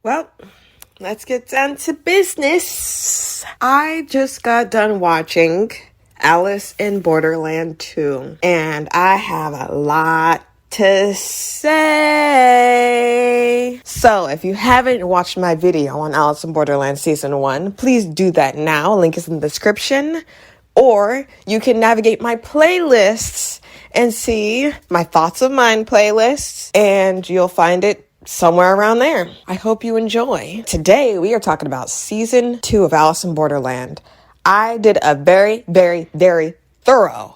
Well, let's get down to business. I just got done watching Alice in Borderland 2, and I have a lot to say. So if you haven't watched my video on Alice in Borderland Season 1, please do that now. Link is in the description. Or you can navigate my playlists and see my Thoughts of Mine playlists, and you'll find it somewhere around there. I hope you enjoy. Today, we are talking about Season 2 of Alice in Borderland. I did a very, very, very thorough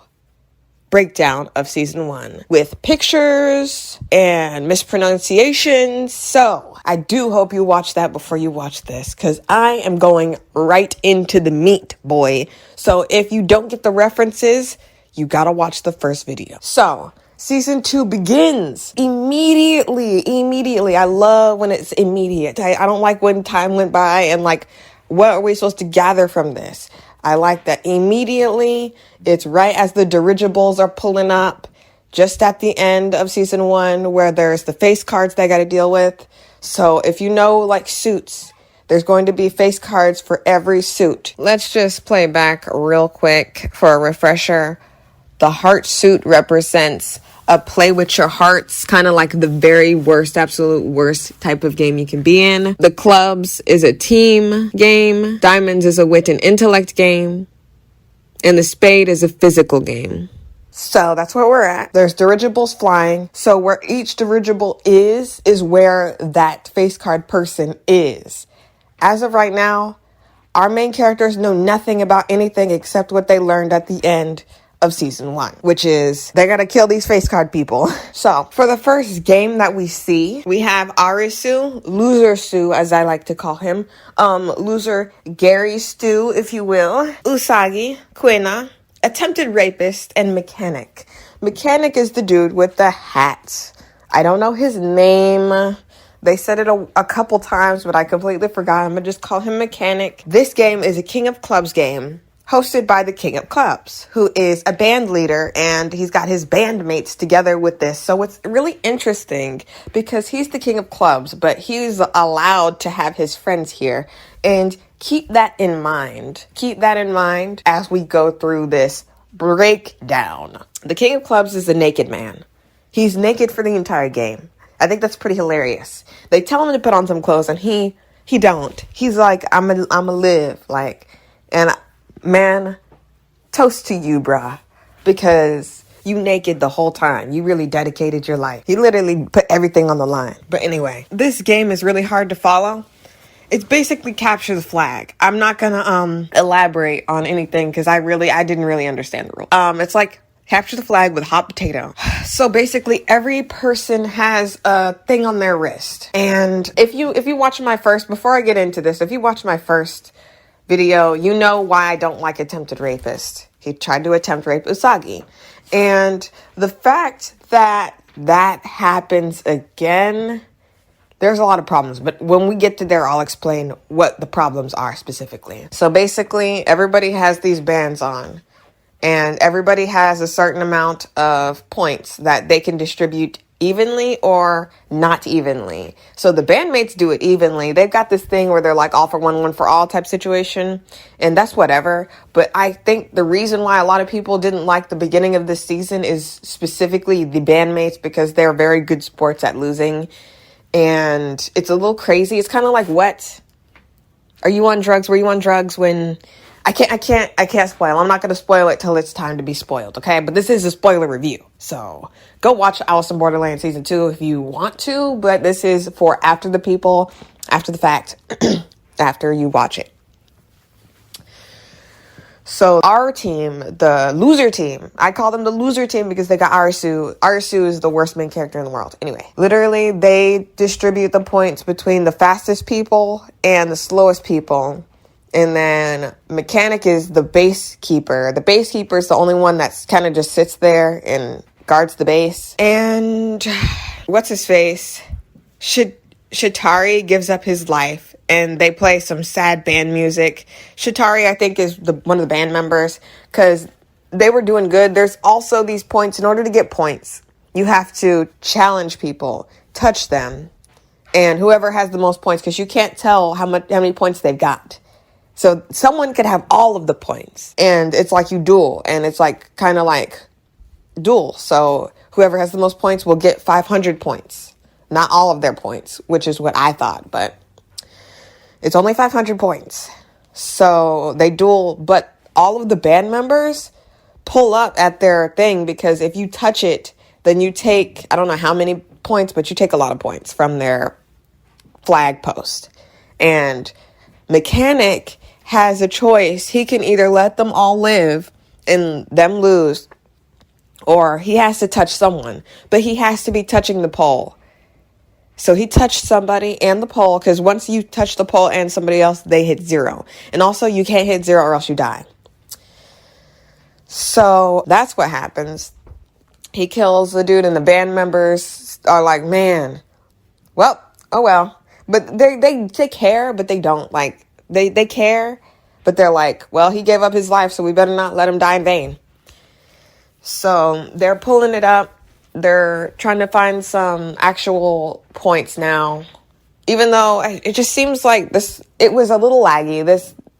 breakdown of Season 1 with pictures and mispronunciations. So I do hope you watch that before you watch this, because I am going right into the meat, boy. So if you don't get the references, you gotta watch the first video. So Season 2 begins immediately. I love when it's immediate. I don't like when time went by and like, what are we supposed to gather from this? I like that immediately. It's right as the dirigibles are pulling up, just at the end of Season 1, where there's the face cards they got to deal with. So if you know, like, suits, there's going to be face cards for every suit. Let's just play back real quick for a refresher. The heart suit represents a play with your hearts, kind of like the very worst, absolute worst type of game you can be in. The clubs is a team game. Diamonds is a wit and intellect game. And the spade is a physical game. So that's where we're at. There's dirigibles flying. So where each dirigible is where that face card person is. As of right now, our main characters know nothing about anything except what they learned at the end of Season 1, which is they gotta kill these face card people. So for the first game that we see, we have Arisu, Loser Sue, as I like to call him, Loser Gary Stu, if you will, Usagi, Quina, Attempted Rapist, and Mechanic. Mechanic is the dude with the hat. I don't know his name. They said it a couple times, but I completely forgot. I'm gonna just call him Mechanic. This game is a King of Clubs game, hosted by the King of Clubs, who is a band leader, and he's got his bandmates together with this. So it's really interesting because he's the King of Clubs, but he's allowed to have his friends here. And keep that in mind. Keep that in mind as we go through this breakdown. The King of Clubs is a naked man. He's naked for the entire game. I think that's pretty hilarious. They tell him to put on some clothes, and he don't. He's like, I'm a live, like, and man, toast to you, brah, because you naked the whole time. You really dedicated your life. You literally put everything on the line. But anyway, this game is really hard to follow. It's basically capture the flag. I'm not gonna elaborate on anything because I didn't really understand the rule. It's like capture the flag with hot potato. So basically every person has a thing on their wrist. And if you watch my first, before I get into this, if you watch my first video, you know why I don't like Attempted Rapist. He tried to attempt rape Usagi. And the fact that happens again, there's a lot of problems. But when we get to there, I'll explain what the problems are specifically. So basically, everybody has these bands on. And everybody has a certain amount of points that they can distribute evenly or not evenly. So the bandmates do it evenly. They've got this thing where they're like all for one for all type situation, and that's whatever. But I think the reason why a lot of people didn't like the beginning of this season is specifically the bandmates, because they're very good sports at losing, and it's a little crazy. It's kind of like, what? Are you on drugs? Were you on drugs when... I can't spoil. I'm not going to spoil it till it's time to be spoiled, okay? But this is a spoiler review. So go watch Alice in Borderland Season 2 if you want to, but this is for after the people, after the fact, after you watch it. So our team, the loser team, I call them the loser team because they got Arisu. Arisu is the worst main character in the world. Anyway, literally they distribute the points between the fastest people and the slowest people. And then Mechanic is the base keeper. The base keeper is the only one that's kind of just sits there and guards the base. And what's his face? Shitari gives up his life, and they play some sad band music. Shitari, I think, is one of the band members, because they were doing good. There's also these points. In order to get points, you have to challenge people, touch them, And whoever has the most points, because you can't tell how many points they've got. So someone could have all of the points, and it's like you duel, and it's like kind of like duel. So whoever has the most points will get 500 points, not all of their points, which is what I thought, but it's only 500 points. So they duel, but all of the band members pull up at their thing, because if you touch it, then you take, I don't know how many points, but you take a lot of points from their flag post. And Mechanic has a choice. He can either let them all live and them lose, or he has to touch someone, but he has to be touching the pole. So he touched somebody and the pole, because once you touch the pole and somebody else, they hit 0. And also you can't hit 0 or else you die. So that's what happens. He kills the dude, and the band members are like, man, well, oh well. But they care, but they don't. Like, they care, but they're like, well, he gave up his life, so we better not let him die in vain. So they're pulling it up. They're trying to find some actual points now. Even though it just seems like it was a little laggy.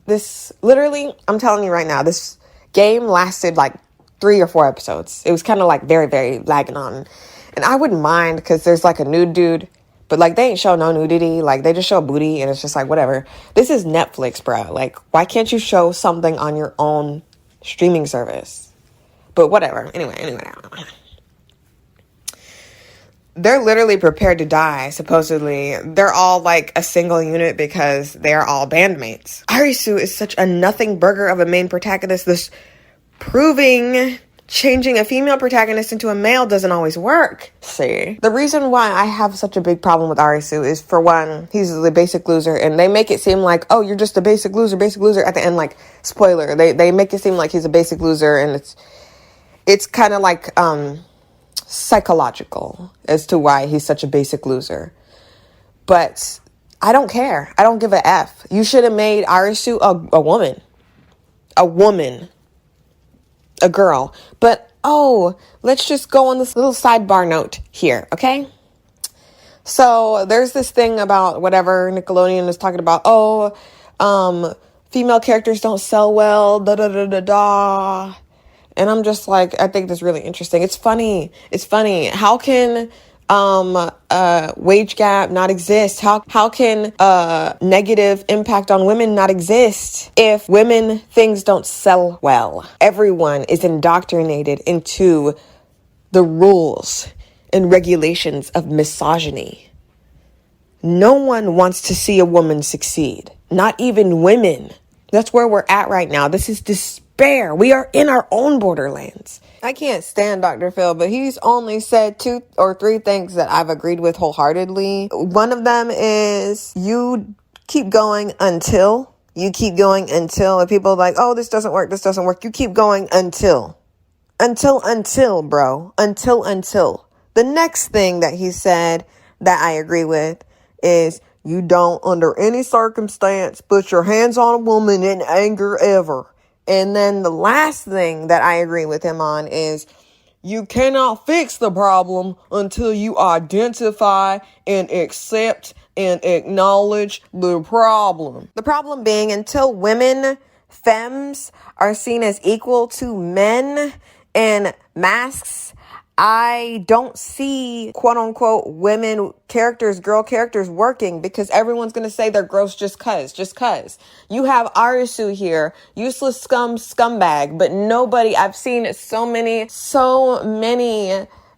This literally, I'm telling you right now, this game lasted like 3 or 4 episodes. It was kind of like very, very lagging on. And I wouldn't mind, because there's like a nude dude, but like they ain't show no nudity. Like they just show booty, and it's just like, whatever. This is Netflix, bro. Like, why can't you show something on your own streaming service? But whatever. Anyway. They're literally prepared to die, supposedly. They're all like a single unit because they're all bandmates. Arisu is such a nothing burger of a main protagonist. This proving changing a female protagonist into a male doesn't always work. See? The reason why I have such a big problem with Arisu is, for one, he's the basic loser, and they make it seem like, oh, you're just a basic loser at the end, like, spoiler. They make it seem like he's a basic loser, and it's kind of like, psychological as to why he's such a basic loser. But I don't care. I don't give a F. You should have made Arisu a woman. A woman. A girl. But, let's just go on this little sidebar note here, okay? So there's this thing about whatever Nickelodeon is talking about. Female characters don't sell well, da-da-da-da-da. And I'm just like, I think that's really interesting. It's funny. How can wage gap not exist? How can negative impact on women not exist if women things don't sell well? Everyone is indoctrinated into the rules and regulations of misogyny. No one wants to see a woman succeed. Not even women. That's where we're at right now. This is despair. We are in our own borderlands. I can't stand Dr. Phil, but he's only said 2 or 3 things that I've agreed with wholeheartedly. One of them is, you keep going until. And people are like, oh, this doesn't work. You keep going until, bro. Until. The next thing that he said that I agree with is, you don't, under any circumstance, put your hands on a woman in anger ever. And then the last thing that I agree with him on is, you cannot fix the problem until you identify and accept and acknowledge the problem. The problem being, until women, femmes, are seen as equal to men in masks, I don't see, quote unquote, women characters, girl characters working, because everyone's going to say they're gross just cuz. You have Arisu here, useless scumbag, but nobody, I've seen so many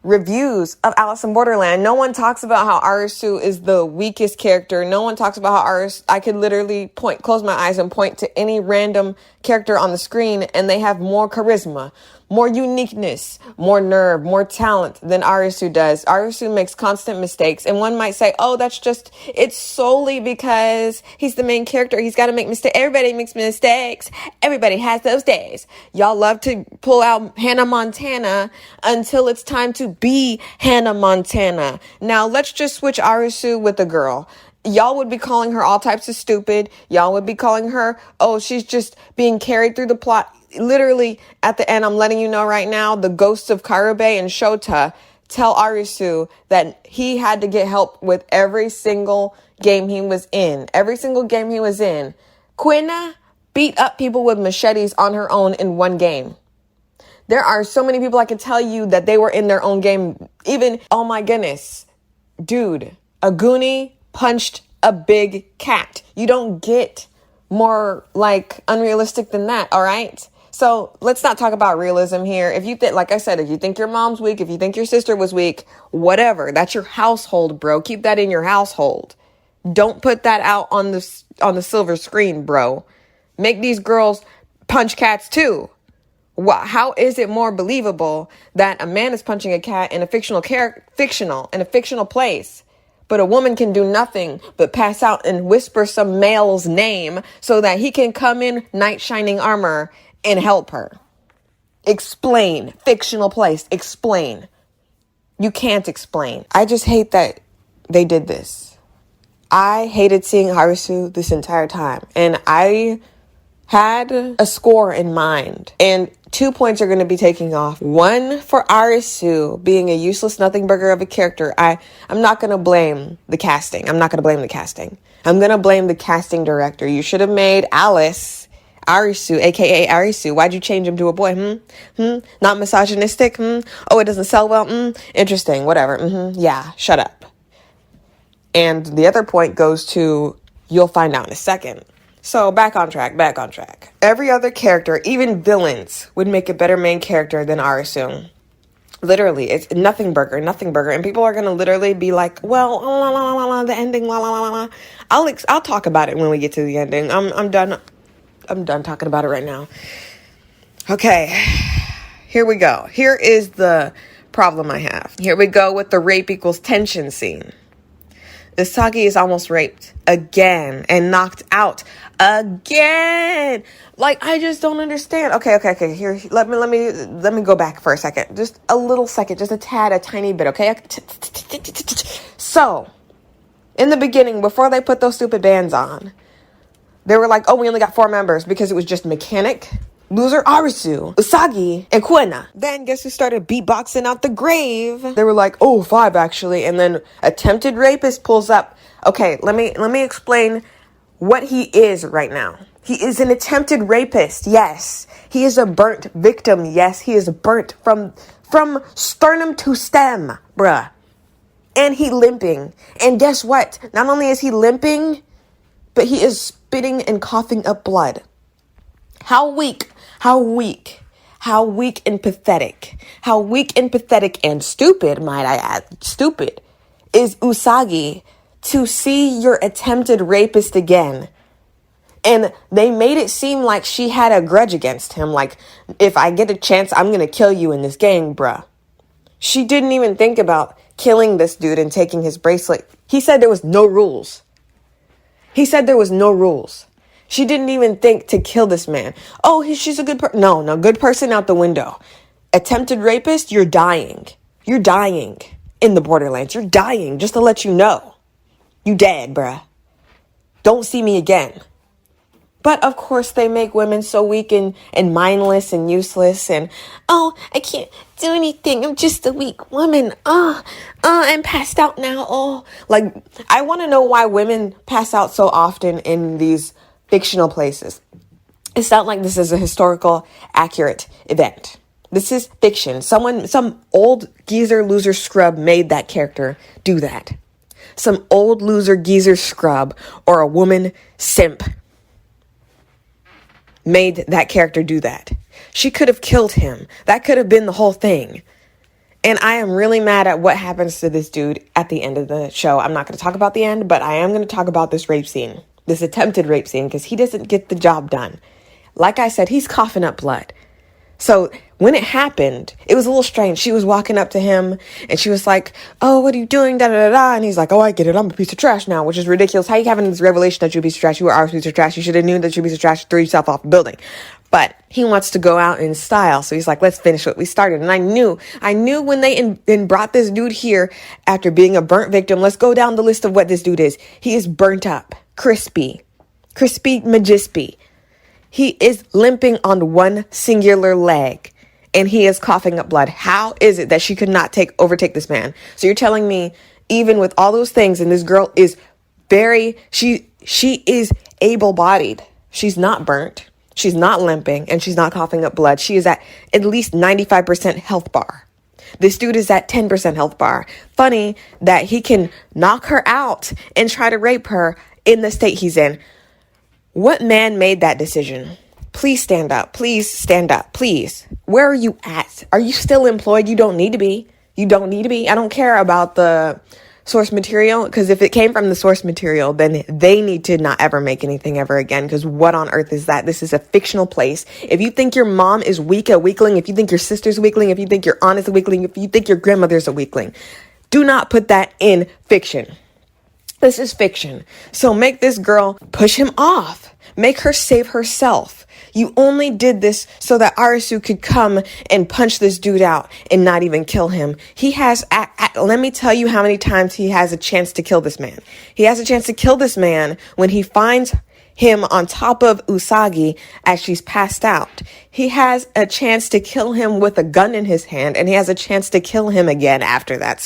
reviews of Alice in Borderland. No one talks about how Arisu is the weakest character. No one talks about how I could literally close my eyes and point to any random character on the screen, and they have more charisma, more uniqueness, more nerve, more talent than Arisu does. Arisu makes constant mistakes, and one might say, oh, it's solely because he's the main character. He's got to make mistakes. Everybody makes mistakes. Everybody has those days. Y'all love to pull out Hannah Montana until it's time to be Hannah Montana. Now, let's just switch Arisu with a girl. Y'all would be calling her all types of stupid. Y'all would be calling her, oh, she's just being carried through the plot. Literally, at the end, I'm letting you know right now, the ghosts of Karube and Shota tell Arisu that he had to get help with every single game he was in. Every single game he was in. Quina beat up people with machetes on her own in one game. There are so many people I can tell you that they were in their own game. Even, oh my goodness, dude, a Goonie punched a big cat. You don't get more like unrealistic than that, all right? So let's not talk about realism here. If you think, like I said, if you think your mom's weak, if you think your sister was weak, whatever, that's your household, bro. Keep that in your household. Don't put that out on the silver screen, bro. Make these girls punch cats too. How is it more believable that a man is punching a cat in a fictional place, but a woman can do nothing but pass out and whisper some male's name so that he can come in knight shining armor and help her? Explain. Fictional place. Explain. You can't explain. I just hate that they did this. I hated seeing Harisu this entire time, and I had a score in mind, and 2 points are going to be taking off. One for Arisu being a useless nothing burger of a character. I'm not going to blame the casting. I'm going to blame the casting director. You should have made Alice Arisu, aka Arisu. Why'd you change him to a boy? Not misogynistic? Oh, it doesn't sell well? Interesting. Whatever. Yeah, shut up. And the other point goes to, you'll find out in a second. So back on track. Every other character, even villains, would make a better main character than Arisu. Literally, it's nothing burger. And people are going to literally be like, well, the ending, I'll talk about it when we get to the ending. I'm done talking about it right now. Okay, here we go. Here is the problem I have. Here we go with the rape equals tension scene. Usagi is almost raped again and knocked out again. Like, I just don't understand. Okay. Here, let me go back for a second. Just a little second, just a tiny bit, okay? So, in the beginning, before they put those stupid bands on, they were like, oh, we only got 4 members because it was just Mechanic, Loser Arisu, Usagi, and Quina. Then guess who started beatboxing out the grave? They were like, oh, 5 actually. And then Attempted Rapist pulls up. Okay, let me explain what he is right now. He is an attempted rapist. Yes. He is a burnt victim. Yes, he is burnt from sternum to stem, bruh. And he limping. And guess what? Not only is he limping, but he is spitting and coughing up blood. How weak and pathetic and stupid, might I add, stupid is Usagi to see your attempted rapist again. And they made it seem like she had a grudge against him. Like, if I get a chance, I'm going to kill you in this game, bruh. She didn't even think about killing this dude and taking his bracelet. He said there was no rules. She didn't even think to kill this man. Oh, she's a good person. No, good person out the window. Attempted rapist, you're dying. You're dying in the Borderlands. You're dying, just to let you know. You dead, bruh. Don't see me again. But of course they make women so weak and mindless and useless and, oh, I can't do anything. I'm just a weak woman. I'm passed out now. Oh, like, I want to know why women pass out so often in these fictional places. It's not like this is a historical accurate event. This is fiction. Some old geezer loser scrub made that character do that. Some old loser geezer scrub or a woman simp made that character do that. She could have killed him. That could have been the whole thing. And I am really mad at what happens to this dude at the end of the show. I'm not going to talk about the end, but I am going to talk about this rape scene. This attempted rape scene, because he doesn't get the job done. Like I said, he's coughing up blood. So when it happened, it was a little strange. She was walking up to him and she was like, oh, what are you doing? Da, da, da, da. And he's like, oh, I get it. I'm a piece of trash now, which is ridiculous. How are you having this revelation that you're a piece of trash? You are a piece of trash. You should have known that you're a piece of trash. Threw yourself off the building. But he wants to go out in style. So he's like, let's finish what we started. And I knew when they brought this dude here after being a burnt victim. Let's go down the list of what this dude is. He is burnt up, crispy majispy. He is limping on one singular leg. and he is coughing up blood. How is it that she could not overtake this man? So you're telling me, even with all those things, and this girl is she is able-bodied. She's not burnt. She's not limping, and she's not coughing up blood. She is at least 95% health bar. This dude is at 10% health bar. Funny that he can knock her out and try to rape her in the state he's in. What man made that decision? Please stand up. Please stand up. Please. Where are you at? Are you still employed? You don't need to be. You don't need to be. I don't care about the source material, because if it came from the source material, then they need to not ever make anything ever again, because what on earth is that? This is a fictional place. If you think your mom is a weakling, if you think your sister's a weakling, if you think your aunt is a weakling, if you think your grandmother's a weakling, do not put that in fiction. This is fiction. So make this girl push him off. Make her save herself. You only did this so that Arisu could come and punch this dude out and not even kill him. He has, let me tell you how many times he has a chance to kill this man. He has a chance to kill this man when he finds him on top of Usagi as she's passed out. He has a chance to kill him with a gun in his hand, and he has a chance to kill him again after that.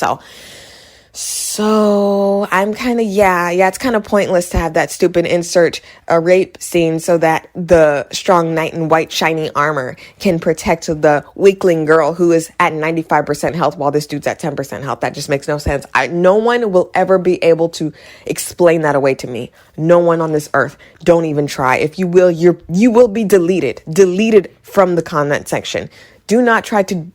So I'm kind of, it's kind of pointless to have that stupid insert a rape scene so that the strong knight in white shiny armor can protect the weakling girl who is at 95% health while this dude's at 10% health. That just makes no sense. No one will ever be able to explain that away to me. No one on this earth. Don't even try. If you will, you will be deleted from the comment section. Do not try to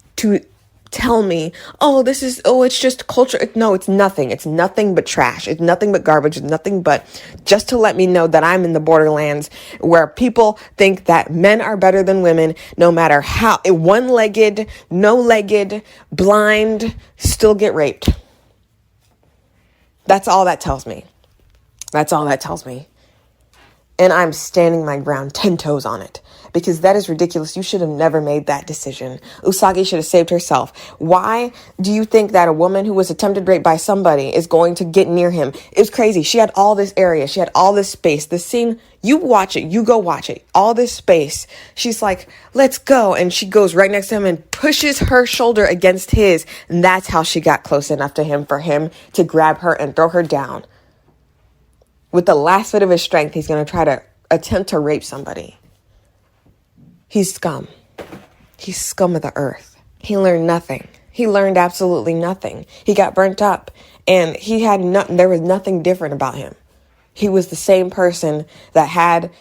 tell me, it's just culture. No, it's nothing. It's nothing but trash. It's nothing but garbage. It's nothing but just to let me know that I'm in the borderlands where people think that men are better than women, no matter how one-legged, no-legged, blind, still get raped. That's all that tells me. That's all that tells me. And I'm standing my ground 10 toes on it, because that is ridiculous. You should have never made that decision. Usagi should have saved herself. Why do you think that a woman who was attempted rape by somebody is going to get near him? It was crazy. She had all this area. She had all this space. The scene, you watch it. You go watch it. All this space. She's like, let's go. And she goes right next to him and pushes her shoulder against his. And that's how she got close enough to him for him to grab her and throw her down. With the last bit of his strength, he's going to try to attempt to rape somebody. He's scum. He's scum of the earth. He learned nothing. He learned absolutely nothing. He got burnt up, and there was nothing different about him. He was the same person that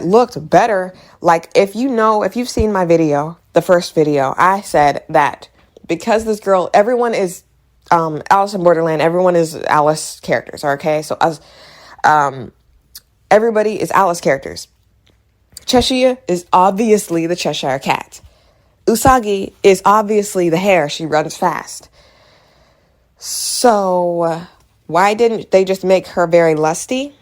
looked better. Like, if you've seen my video, the first video, I said that because this girl, everyone is Alice in Borderland, everyone is Alice characters, okay? So everybody is Alice characters. Cheshire is obviously the Cheshire Cat. Usagi is obviously the hare. She runs fast. So why didn't they just make her very lusty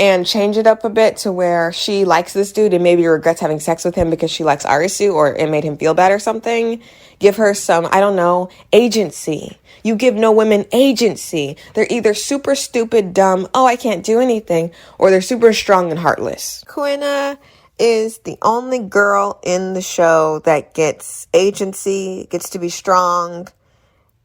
and change it up a bit to where she likes this dude and maybe regrets having sex with him because she likes Arisu, or it made him feel bad or something? Give her some, I don't know, agency. You give no women agency. They're either super stupid, dumb, I can't do anything, or they're super strong and heartless. Kuina is the only girl in the show that gets agency, gets to be strong,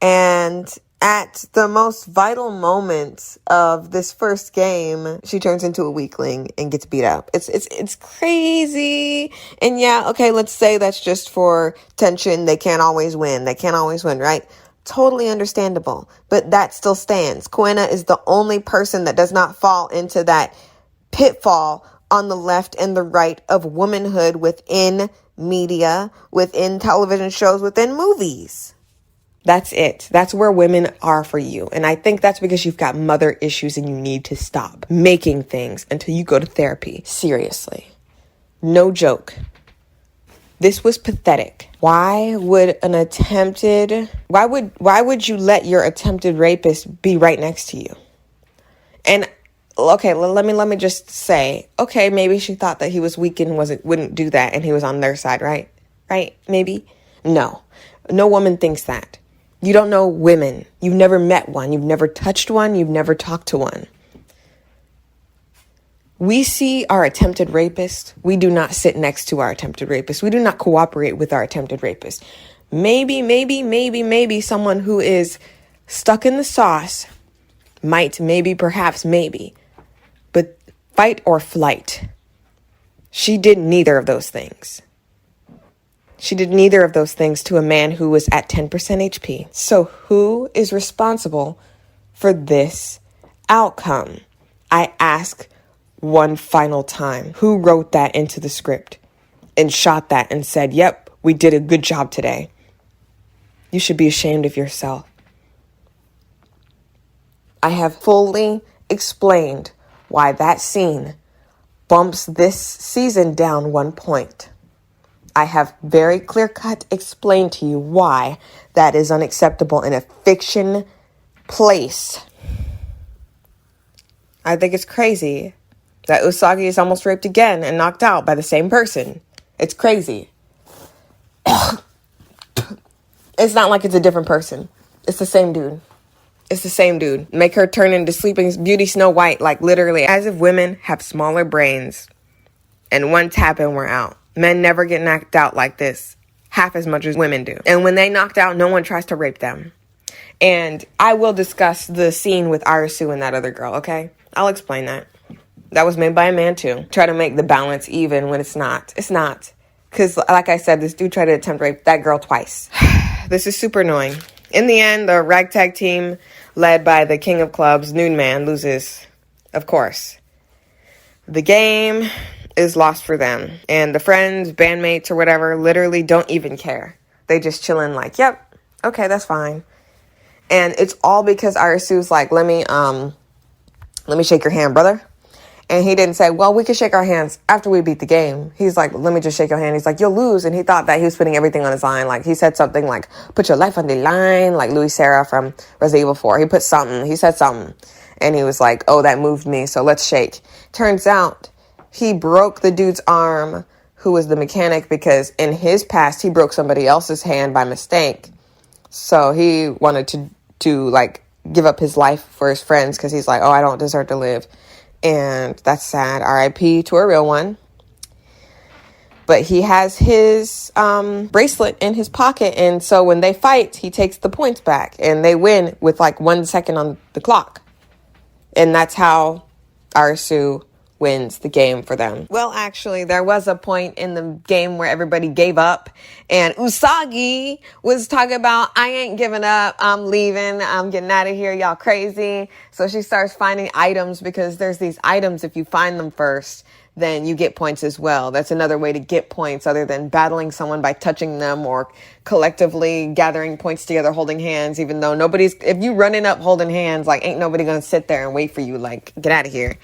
and at the most vital moments of this first game, she turns into a weakling and gets beat up. It's crazy. And let's say that's just for tension. They can't always win. Right? Totally understandable. But that still stands. Kuina is the only person that does not fall into that pitfall on the left and the right of womanhood within media, within television shows, within movies. That's it. That's where women are for you. And I think that's because you've got mother issues and you need to stop making things until you go to therapy. Seriously. No joke. This was pathetic. Why would you let your attempted rapist be right next to you? And okay, let me just say, okay, maybe she thought that he was weak and wouldn't do that and he was on their side, right? Right? Maybe? No woman thinks that. You don't know women. You've never met one. You've never touched one. You've never talked to one. We see our attempted rapist. We do not sit next to our attempted rapist. We do not cooperate with our attempted rapist. Maybe someone who is stuck in the sauce might, perhaps, but fight or flight. She did neither of those things. She did neither of those things to a man who was at 10% HP. So who is responsible for this outcome? I ask one final time. Who wrote that into the script and shot that and said, yep, we did a good job today? You should be ashamed of yourself. I have fully explained why that scene bumps this season down 1 point. I have very clear-cut explained to you why that is unacceptable in a fiction place. I think it's crazy that Usagi is almost raped again and knocked out by the same person. It's crazy. It's not like it's a different person. It's the same dude. It's the same dude. Make her turn into Sleeping Beauty Snow White, like literally, as if women have smaller brains and one tap and we're out. Men never get knocked out like this, half as much as women do. And when they knocked out, no one tries to rape them. And I will discuss the scene with Arisu and that other girl, okay? I'll explain that. That was made by a man too. Try to make the balance even when it's not. It's not. Because like I said, this dude tried to attempt rape that girl twice. This is super annoying. In the end, the ragtag team led by the king of clubs, Nude Man, loses, of course. The game is lost for them. And the friends, bandmates, or whatever literally don't even care. They just chilling like, yep, okay, that's fine. And it's all because Arisu's like, let me shake your hand, brother. And he didn't say, well, we can shake our hands after we beat the game. He's like, let me just shake your hand. He's like, you'll lose. And he thought that he was putting everything on his line. Like, he said something like, put your life on the line, like Louis Serra from Resident Evil 4. He said something. And he was like, oh, that moved me, so let's shake. Turns out he broke the dude's arm, who was the mechanic, because in his past, he broke somebody else's hand by mistake. So he wanted to like, give up his life for his friends because he's like, oh, I don't deserve to live. And that's sad. R.I.P. to a real one. But he has his bracelet in his pocket. And so when they fight, he takes the points back. And they win with like 1 second on the clock. And that's how Arisu wins the game for them. Well, actually, there was a point in the game where everybody gave up. And Usagi was talking about, I ain't giving up. I'm leaving. I'm getting out of here. Y'all crazy. So she starts finding items because there's these items. If you find them first, then you get points as well. That's another way to get points other than battling someone by touching them or collectively gathering points together, holding hands, even though if you running up holding hands, like ain't nobody going to sit there and wait for you. Like, get out of here.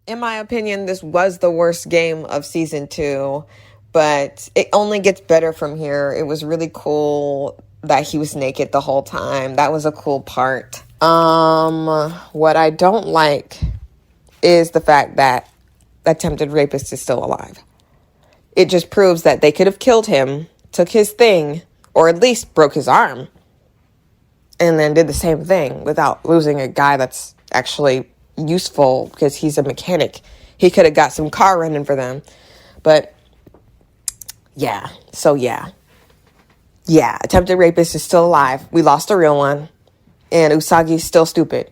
In my opinion, this was the worst game of season 2, but it only gets better from here. It was really cool that he was naked the whole time. That was a cool part. What I don't like is the fact that attempted rapist is still alive. It just proves that they could have killed him, took his thing, or at least broke his arm, and then did the same thing without losing a guy that's actually useful because he's a mechanic. He could have got some car running for them. But yeah, attempted rapist is still alive. We lost a real one, and Usagi's still stupid.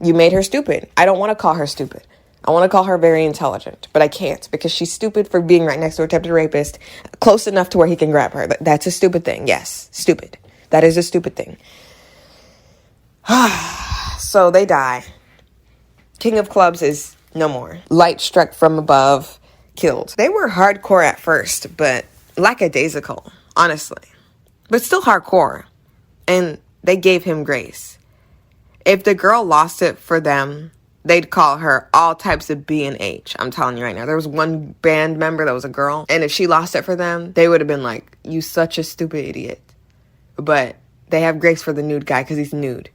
You made her stupid. I don't want to call her stupid. I want to call her very intelligent, but I can't because she's stupid for being right next to a attempted rapist, close enough to where he can grab her. That's a stupid thing. Yes, stupid. That is a stupid thing. So they die. King of Clubs is no more. Light struck from above, killed. They were hardcore at first, but lackadaisical, honestly. But still hardcore. And they gave him grace. If the girl lost it for them, they'd call her all types of B and H. I'm telling you right now. There was one band member that was a girl, and if she lost it for them, they would have been like, you such a stupid idiot. But they have grace for the nude guy because he's nude.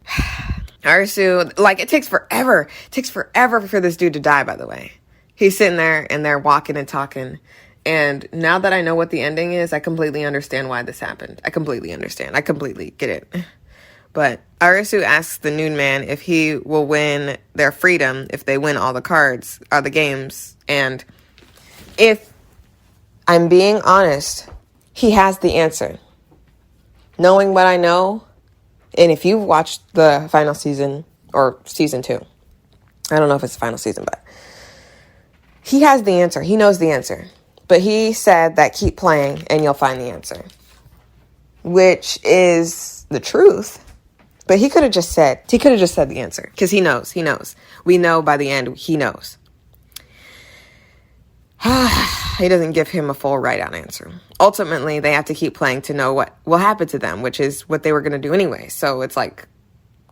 Arisu, like, it takes forever. It takes forever for this dude to die, by the way. He's sitting there, and they're walking and talking. And now that I know what the ending is, I completely understand why this happened. I completely understand. I completely get it. But Arisu asks the Noon Man if he will win their freedom if they win all the cards, or the games. And if I'm being honest, he has the answer. Knowing what I know, and if you've watched the final season, or season 2, I don't know if it's the final season, but he has the answer. He knows the answer. But he said that keep playing and you'll find the answer, which is the truth. But he could have just said the answer, because he knows. We know by the end, he knows. He doesn't give him a full right-on answer. Ultimately, they have to keep playing to know what will happen to them, which is what they were going to do anyway. So it's like,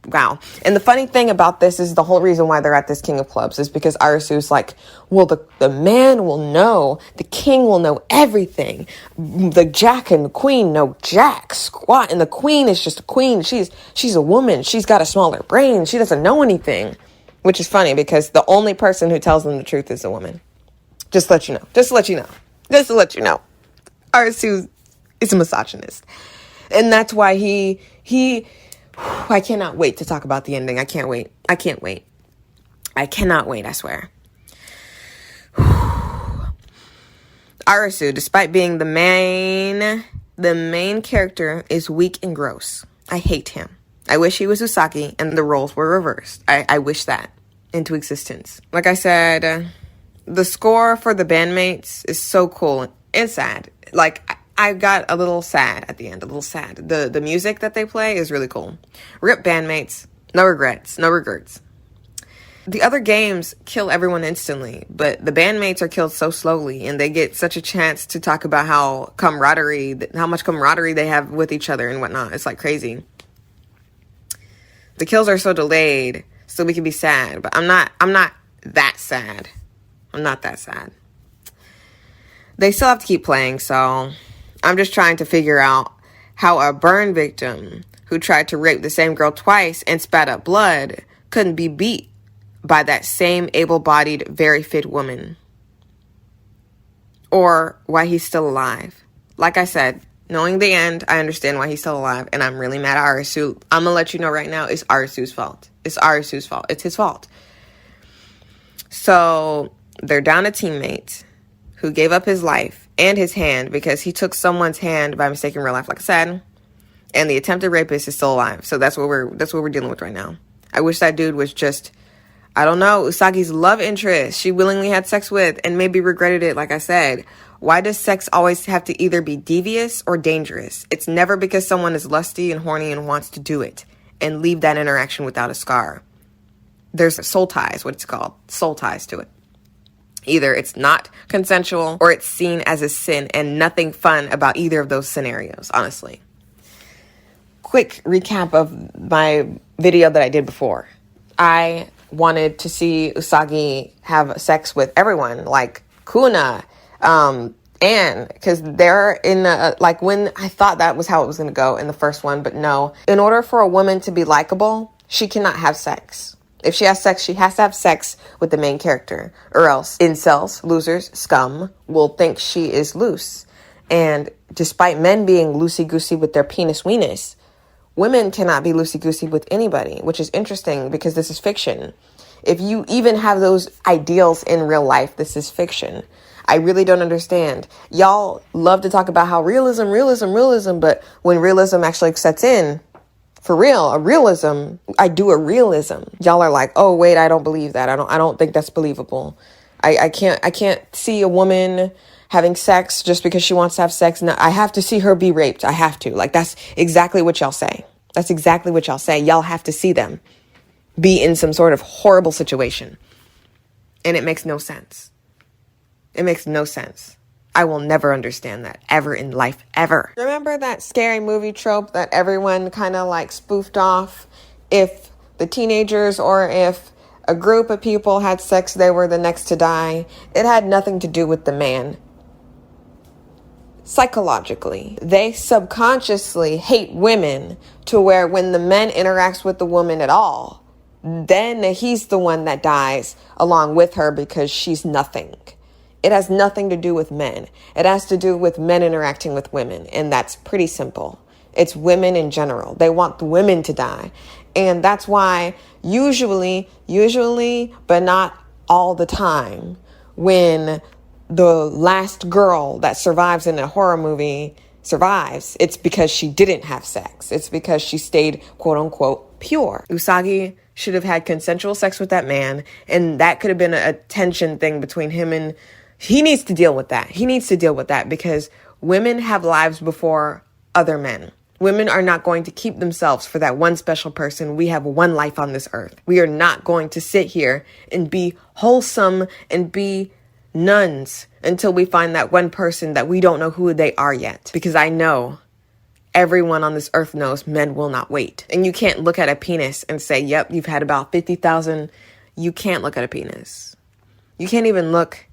wow. And the funny thing about this is the whole reason why they're at this King of Clubs is because Arisu's like, well, the man will know, the king will know everything. The Jack and the Queen know Jack, squat, and the Queen is just a queen. She's a woman. She's got a smaller brain. She doesn't know anything, which is funny because the only person who tells them the truth is a woman. Just to let you know. Arisu is a misogynist. And that's why he I cannot wait to talk about the ending. I can't wait. I cannot wait, I swear. Arisu, despite being the main character, is weak and gross. I hate him. I wish he was Usagi and the roles were reversed. I wish that into existence. Like I said, the score for the bandmates is so cool and sad. Like, I got a little sad at the end, The music that they play is really cool. Rip bandmates, no regrets. The other games kill everyone instantly, but the bandmates are killed so slowly, and they get such a chance to talk about how much camaraderie they have with each other and whatnot. It's like crazy. The kills are so delayed, so we can be sad, but I'm not that sad. I'm not that sad. They still have to keep playing, so I'm just trying to figure out how a burn victim who tried to rape the same girl twice and spat up blood couldn't be beat by that same able-bodied, very fit woman. Or why he's still alive. Like I said, knowing the end, I understand why he's still alive, and I'm really mad at Arisu. I'm going to let you know right now, it's Arisu's fault. It's his fault. So they're down a teammate who gave up his life and his hand because he took someone's hand by mistake in real life, like I said. And the attempted rapist is still alive. So that's what we're dealing with right now. I wish that dude was just, I don't know, Usagi's love interest. She willingly had sex with and maybe regretted it, like I said. Why does sex always have to either be devious or dangerous? It's never because someone is lusty and horny and wants to do it and leave that interaction without a scar. There's soul ties, what it's called. Soul ties to it. Either it's not consensual or it's seen as a sin, and nothing fun about either of those scenarios, honestly. Quick recap of my video that I did before. I wanted to see Usagi have sex with everyone, like Kuna, Anne, because they're in like when I thought that was how it was going to go in the first one, but no. In order for a woman to be likable, she cannot have sex. If she has sex, she has to have sex with the main character, or else incels, losers, scum will think she is loose. And despite men being loosey-goosey with their penis-weenus, women cannot be loosey-goosey with anybody, which is interesting because this is fiction. If you even have those ideals in real life, this is fiction. I really don't understand. Y'all love to talk about how realism, but when realism actually sets in, for real, a realism, y'all are like, oh, wait, I don't believe that. I don't think that's believable. I can't see a woman having sex just because she wants to have sex. No, I have to see her be raped. I have to. Like, that's exactly what y'all say. Y'all have to see them be in some sort of horrible situation. And it makes no sense. I will never understand that ever in life, ever. Remember that scary movie trope that everyone kind of like spoofed off? If the teenagers or if a group of people had sex, they were the next to die. It had nothing to do with the man. Psychologically, they subconsciously hate women to where when the man interacts with the woman at all, then he's the one that dies along with her because she's nothing. It has nothing to do with men. It has to do with men interacting with women, and that's pretty simple. It's women in general. They want the women to die. And that's why usually, but not all the time, when the last girl that survives in a horror movie survives, it's because she didn't have sex. It's because she stayed, quote unquote, pure. Usagi should have had consensual sex with that man, and that could have been a tension thing between him and... He needs to deal with that. He needs to deal with that because women have lives before other men. Women are not going to keep themselves for that one special person. We have one life on this earth. We are not going to sit here and be wholesome and be nuns until we find that one person that we don't know who they are yet. Because I know everyone on this earth knows men will not wait. And you can't look at a penis and say, yep, you've had about 50,000. You can't look at a penis. You can't even look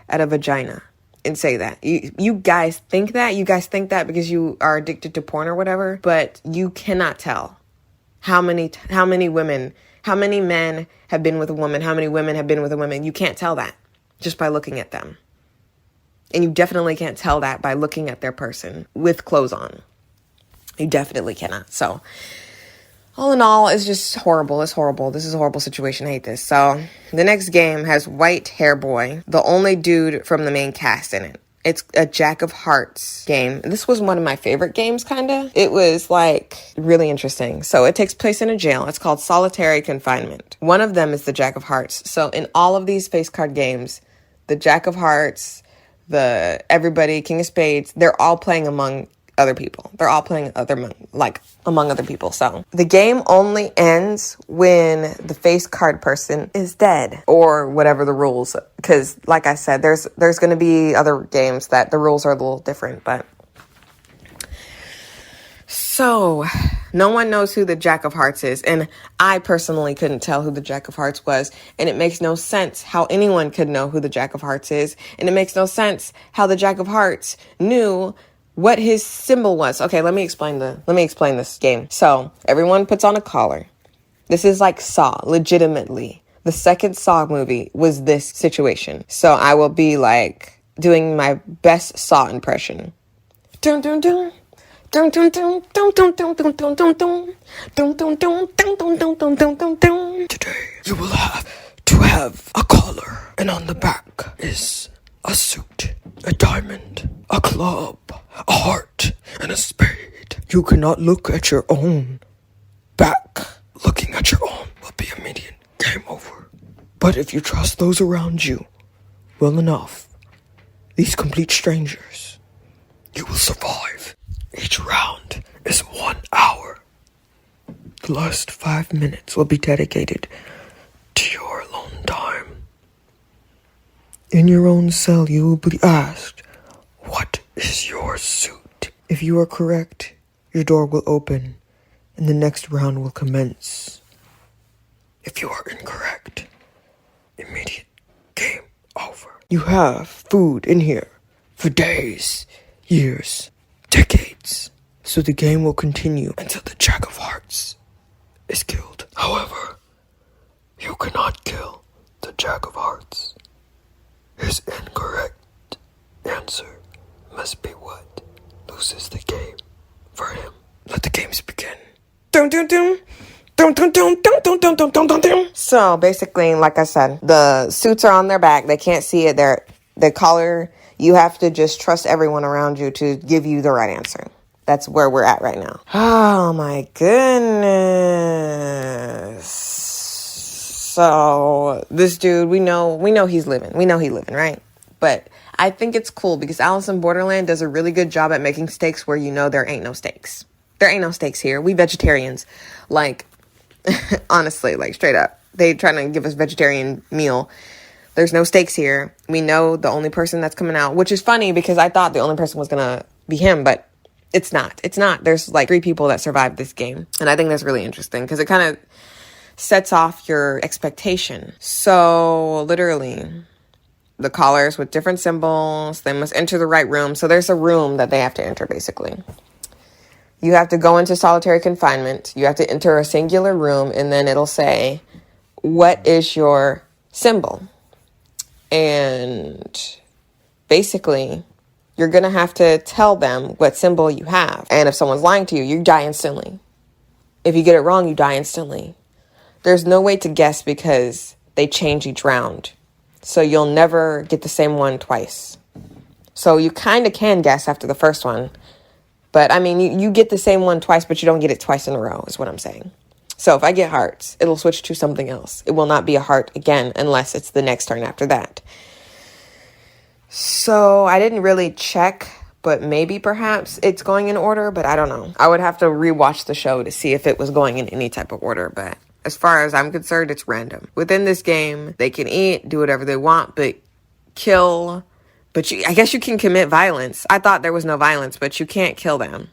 at a vagina and say that. You guys think that. You guys think that because you are addicted to porn or whatever. But you cannot tell how many women, how many men have been with a woman, how many women have been with a woman. You can't tell that just by looking at them. And you definitely can't tell that by looking at their person with clothes on. You definitely cannot. So all in all, it's just horrible. It's horrible. This is a horrible situation. I hate this. So the next game has White Hair Boy, the only dude from the main cast in it. It's a Jack of Hearts game. This was one of my favorite games, kind of. It was like really interesting. So it takes place in a jail. It's called Solitary Confinement. One of them is the Jack of Hearts. So in all of these face card games, the Jack of Hearts, the Everybody, King of Spades, they're all playing among other people. They're all playing among other people. So the game only ends when the face card person is dead or whatever the rules. Because like I said, there's going to be other games that the rules are a little different. But so no one knows who the Jack of Hearts is. And I personally couldn't tell who the Jack of Hearts was. And it makes no sense how anyone could know who the Jack of Hearts is. And it makes no sense how the Jack of Hearts knew what his symbol was. Okay, let me explain this game. So everyone puts on a collar. This is like Saw, legitimately. The second Saw movie was this situation. So I will be like doing my best Saw impression. Dun dun dun. Dun dun dun dun dun dun dun dun dun dun. Dun dun dun dun dun dun dun dun dun dun. Today you will have to have a collar, and on the back is a suit, a diamond, a club, a heart, and a spade. You cannot look at your own back. Looking at your own will be immediate game over. But if you trust those around you well enough, these complete strangers, you will survive. Each round is 1 hour. The last 5 minutes will be dedicated to your alone time. In your own cell, you will be asked, what is your suit? If you are correct, your door will open and the next round will commence. If you are incorrect, immediate game over. You have food in here for days, years, decades. So the game will continue until the Jack of Hearts is killed. However, you cannot kill the Jack of Hearts. His incorrect answer must be what loses the game for him. Let the games begin. Dun dun dun. Dun dun dun dun dun dun dun dun dun dun. So basically, like I said, the suits are on their back. They can't see it. The collar, you have to just trust everyone around you to give you the right answer. That's where we're at right now. Oh my goodness. So this dude, we know he's living. We know he's living, right? But I think it's cool because Alice in Borderland does a really good job at making steaks where you know there ain't no steaks. There ain't no steaks here. We vegetarians. Like, honestly, like straight up. They trying to give us vegetarian meal. There's no steaks here. We know the only person that's coming out, which is funny because I thought the only person was going to be him, but it's not. It's not. There's like 3 people that survived this game. And I think that's really interesting because it kind of sets off your expectation. So literally, the collars with different symbols, they must enter the right room. So there's a room that they have to enter, basically. You have to go into solitary confinement. You have to enter a singular room, and then it'll say, what is your symbol? And basically, You're going to have to tell them what symbol you have. And if someone's lying to you, you die instantly. If you get it wrong, you die instantly. There's no way to guess because they change each round. So you'll never get the same one twice. So you kind of can guess after the first one. But I mean, you get the same one twice, but you don't get it twice in a row, is what I'm saying. So if I get hearts, it'll switch to something else. It will not be a heart again unless it's the next turn after that. So I didn't really check, but maybe perhaps it's going in order, but I don't know. I would have to rewatch the show to see if it was going in any type of order, but as far as I'm concerned, it's random. Within this game, they can eat, do whatever they want, but kill. But I guess you can commit violence. I thought there was no violence, but you can't kill them.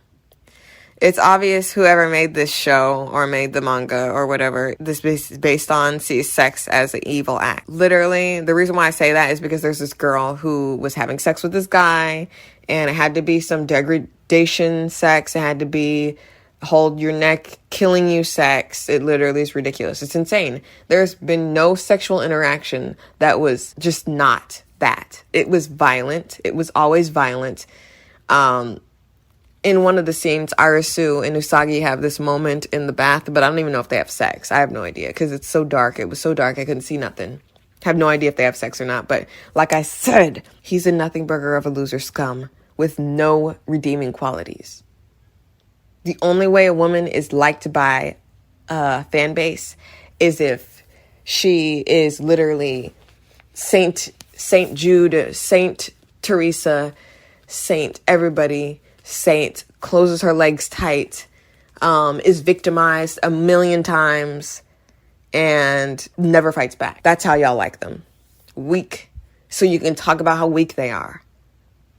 It's obvious whoever made this show or made the manga or whatever this is based on sees sex as an evil act. Literally, the reason why I say that is because there's this girl who was having sex with this guy, and it had to be some degradation sex. It had to be hold your neck, killing you sex. It literally is ridiculous. It's insane. There's been no sexual interaction that was just not that. It was violent. It was always violent. In one of the scenes, Arasu and Usagi have this moment in the bath, but I don't even know if they have sex. I have no idea because it's so dark. It was so dark I couldn't see nothing. Have no idea if they have sex or not. But like I said, he's a nothing burger of a loser scum with no redeeming qualities. The only way a woman is liked by a fan base is if she is literally Saint Jude, Saint Teresa, Saint everybody, Saint, closes her legs tight, is victimized a million times, and never fights back. That's how y'all like them. Weak. So you can talk about how weak they are.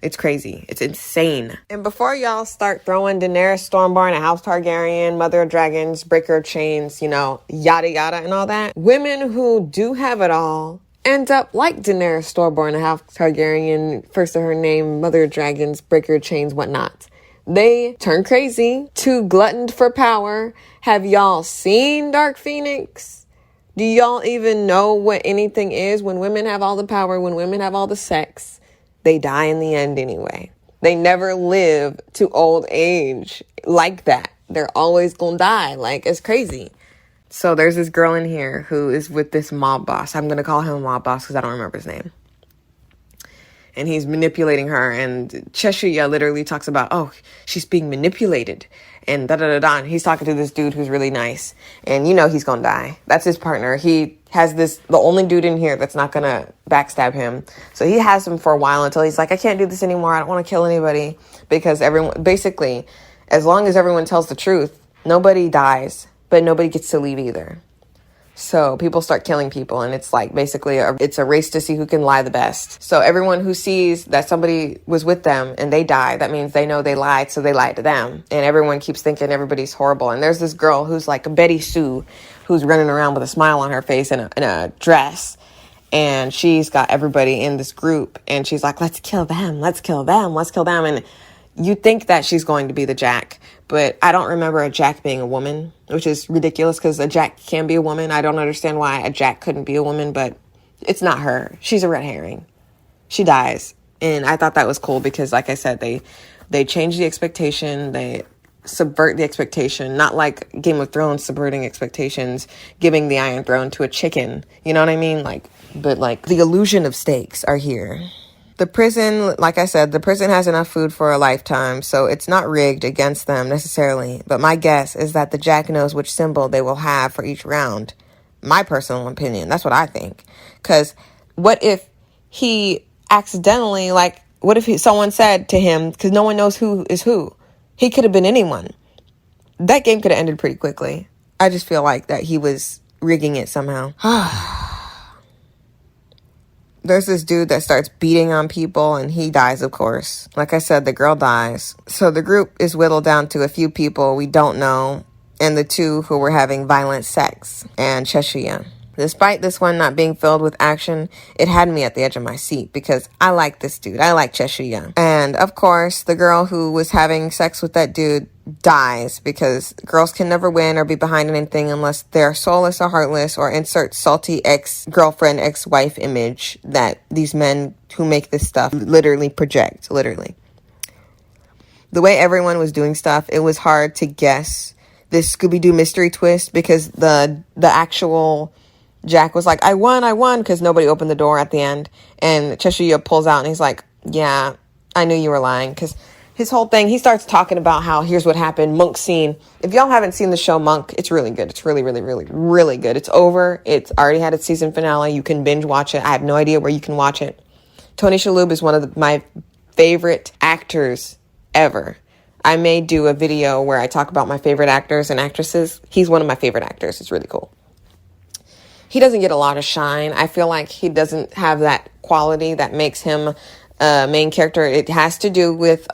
It's crazy. It's insane. And before y'all start throwing Daenerys Stormborn, a House Targaryen, Mother of Dragons, Breaker of Chains, yada yada and all that, women who do have it all end up like Daenerys Stormborn, a House Targaryen, first of her name, Mother of Dragons, Breaker of Chains, whatnot. They turn crazy, too gluttoned for power. Have y'all seen Dark Phoenix? Do y'all even know what anything is? When women have all the power, when women have all the sex, they die in the end anyway. They never live to old age like that. They're always gonna die. Like, it's crazy. So there's this girl in here who is with this mob boss. I'm going to call him a mob boss because I don't remember his name. And he's manipulating her. And Cheshuya literally talks about, oh, she's being manipulated. And da-da-da-da. And he's talking to this dude who's really nice. And he's going to die. That's his partner. He has the only dude in here that's not going to backstab him. So he has him for a while until he's like, I can't do this anymore. I don't want to kill anybody. Because basically, as long as everyone tells the truth, nobody dies. But nobody gets to leave either. So people start killing people, and it's like basically it's a race to see who can lie the best. So everyone who sees that somebody was with them and they die, that means they know they lied, so they lied to them. And everyone keeps thinking everybody's horrible. And there's this girl who's like a Betty Sue, who's running around with a smile on her face and a dress. And she's got everybody in this group, and she's like, let's kill them, let's kill them, let's kill them. And you think that she's going to be the Jack, but I don't remember a Jack being a woman, which is ridiculous because a Jack can be a woman. I don't understand why a Jack couldn't be a woman, but it's not her. She's a red herring. She dies. And I thought that was cool because, like I said, they change the expectation. They subvert the expectation, not like Game of Thrones subverting expectations, giving the Iron Throne to a chicken. You know what I mean? But the illusion of stakes are here. The prison, like I said, the prison has enough food for a lifetime, so it's not rigged against them necessarily. But my guess is that the Jack knows which symbol they will have for each round. My personal opinion. That's what I think. Because what if he accidentally, what if someone said to him, because no one knows who is who. He could have been anyone. That game could have ended pretty quickly. I just feel like that he was rigging it somehow. There's this dude that starts beating on people, and he dies, of course. Like I said, the girl dies. So the group is whittled down to a few people we don't know, and the two who were having violent sex, and Cheshuya. Despite this one not being filled with action, it had me at the edge of my seat because I like this dude. I like Cheshire. And of course, the girl who was having sex with that dude dies because girls can never win or be behind anything unless they're soulless or heartless, or insert salty ex-girlfriend, ex-wife image that these men who make this stuff literally project, literally. The way everyone was doing stuff, it was hard to guess this Scooby-Doo mystery twist because the actual Jack was like, I won, because nobody opened the door at the end. And Cheshire pulls out and he's like, yeah, I knew you were lying. Because his whole thing, he starts talking about how here's what happened, Monk scene. If y'all haven't seen the show Monk, it's really good. It's really, really, really, really good. It's over. It's already had its season finale. You can binge watch it. I have no idea where you can watch it. Tony Shalhoub is one of my favorite actors ever. I may do a video where I talk about my favorite actors and actresses. He's one of my favorite actors. It's really cool. He doesn't get a lot of shine. I feel like he doesn't have that quality that makes him a main character. It has to do with,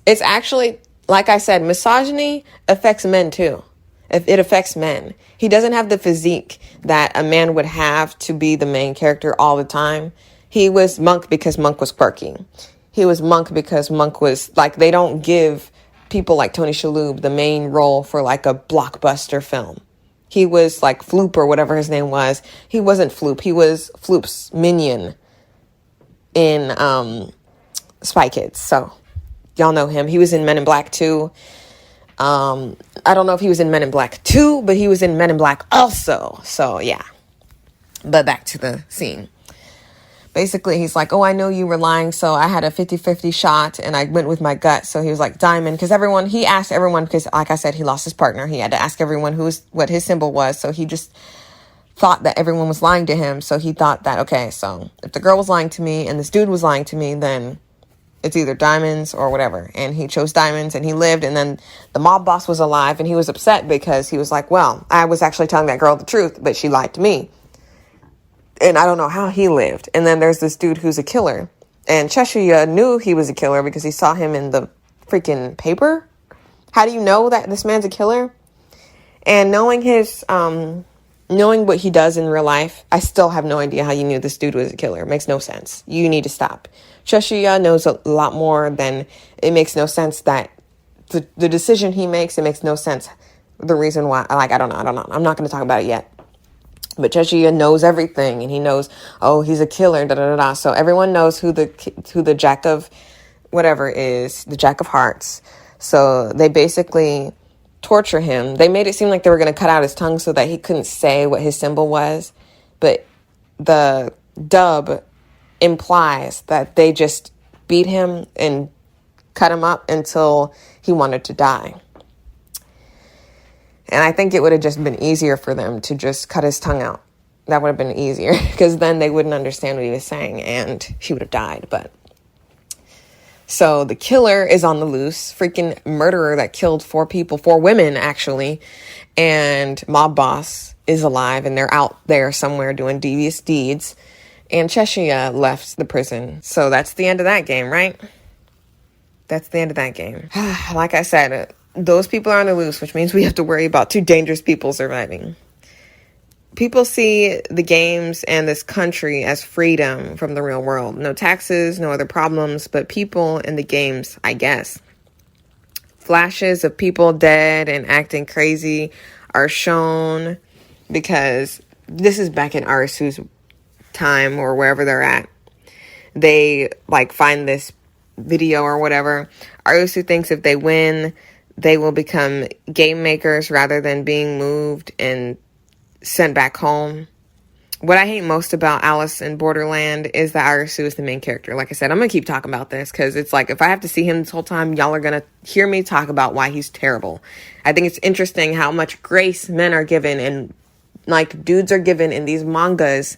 it's actually, like I said, misogyny affects men too. It affects men. He doesn't have the physique that a man would have to be the main character all the time. He was Monk because Monk was quirky. He was Monk because Monk was, like, they don't give people like Tony Shalhoub the main role for like a blockbuster film. He was like Floop or whatever his name was. He wasn't Floop. He was Floop's minion in Spy Kids. So y'all know him. He was in Men in Black 2. I don't know if he was in Men in Black 2, but he was in Men in Black also. So yeah. But back to the scene. Basically, he's like, oh, I know you were lying, so I had a 50-50 shot, and I went with my gut. So he was like, Diamond, because he asked everyone, because like I said, he lost his partner. He had to ask everyone what his symbol was, so he just thought that everyone was lying to him. So he thought that, okay, so if the girl was lying to me and this dude was lying to me, then it's either diamonds or whatever. And he chose diamonds, and he lived, and then the mob boss was alive, and he was upset because he was like, well, I was actually telling that girl the truth, but she lied to me. And I don't know how he lived. And then there's this dude who's a killer. And Cheshire knew he was a killer because he saw him in the freaking paper. How do you know that this man's a killer? And knowing knowing what he does in real life, I still have no idea how you knew this dude was a killer. It makes no sense. You need to stop. Cheshire knows a lot more than it makes no sense that the decision he makes, it makes no sense. The reason why, like, I don't know. I'm not going to talk about it yet. But Cheshire knows everything, and he knows, oh, he's a killer, da-da-da-da. So everyone knows who the Jack of whatever is, the Jack of Hearts. So they basically torture him. They made it seem like they were going to cut out his tongue so that he couldn't say what his symbol was. But the dub implies that they just beat him and cut him up until he wanted to die. And I think it would have just been easier for them to just cut his tongue out. That would have been easier because then they wouldn't understand what he was saying and he would have died. But so the killer is on the loose, freaking murderer that killed 4 women actually. And mob boss is alive and they're out there somewhere doing devious deeds. And Cheshire left the prison. So that's the end of that game, right? That's the end of that game. Like I said, those people are on the loose, which means we have to worry about 2 dangerous people surviving. People see the games and this country as freedom from the real world. No taxes, no other problems, but people in the games, I guess. Flashes of people dead and acting crazy are shown because this is back in Arasu's time or wherever they're at. They like find this video or whatever. Arasu thinks if they win, they will become game makers rather than being moved and sent back home. What I hate most about Alice in Borderland is that Arasu is the main character. Like I said, I'm going to keep talking about this because it's like if I have to see him this whole time, y'all are going to hear me talk about why he's terrible. I think it's interesting how much grace men are given and like dudes are given in these mangas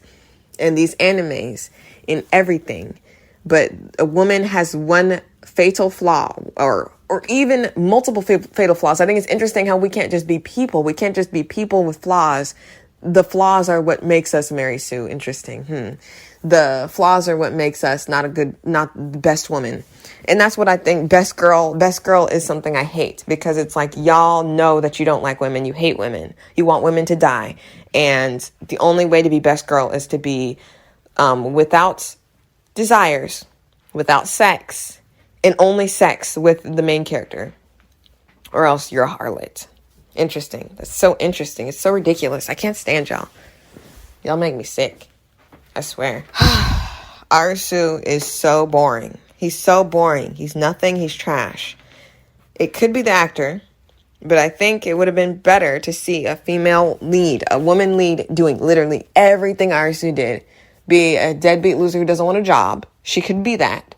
and these animes in everything. But a woman has one fatal flaw or even multiple fatal flaws. I think it's interesting how we can't just be people. We can't just be people with flaws. The flaws are what makes us Mary Sue. Interesting. the flaws are what makes us not the best woman. And that's what I think best girl is something I hate, because it's like, y'all know that you don't like women. You hate women. You want women to die. And the only way to be best girl is to be without desires, without sex, and only sex with the main character, or else you're a harlot. Interesting. That's so interesting. It's so ridiculous. I can't stand y'all. Y'all make me sick. I swear. Arisu is so boring. He's so boring. He's nothing. He's trash. It could be the actor, but I think it would have been better to see a female lead, a woman lead, doing literally everything Arisu did. Be a deadbeat loser who doesn't want a job. She could be that.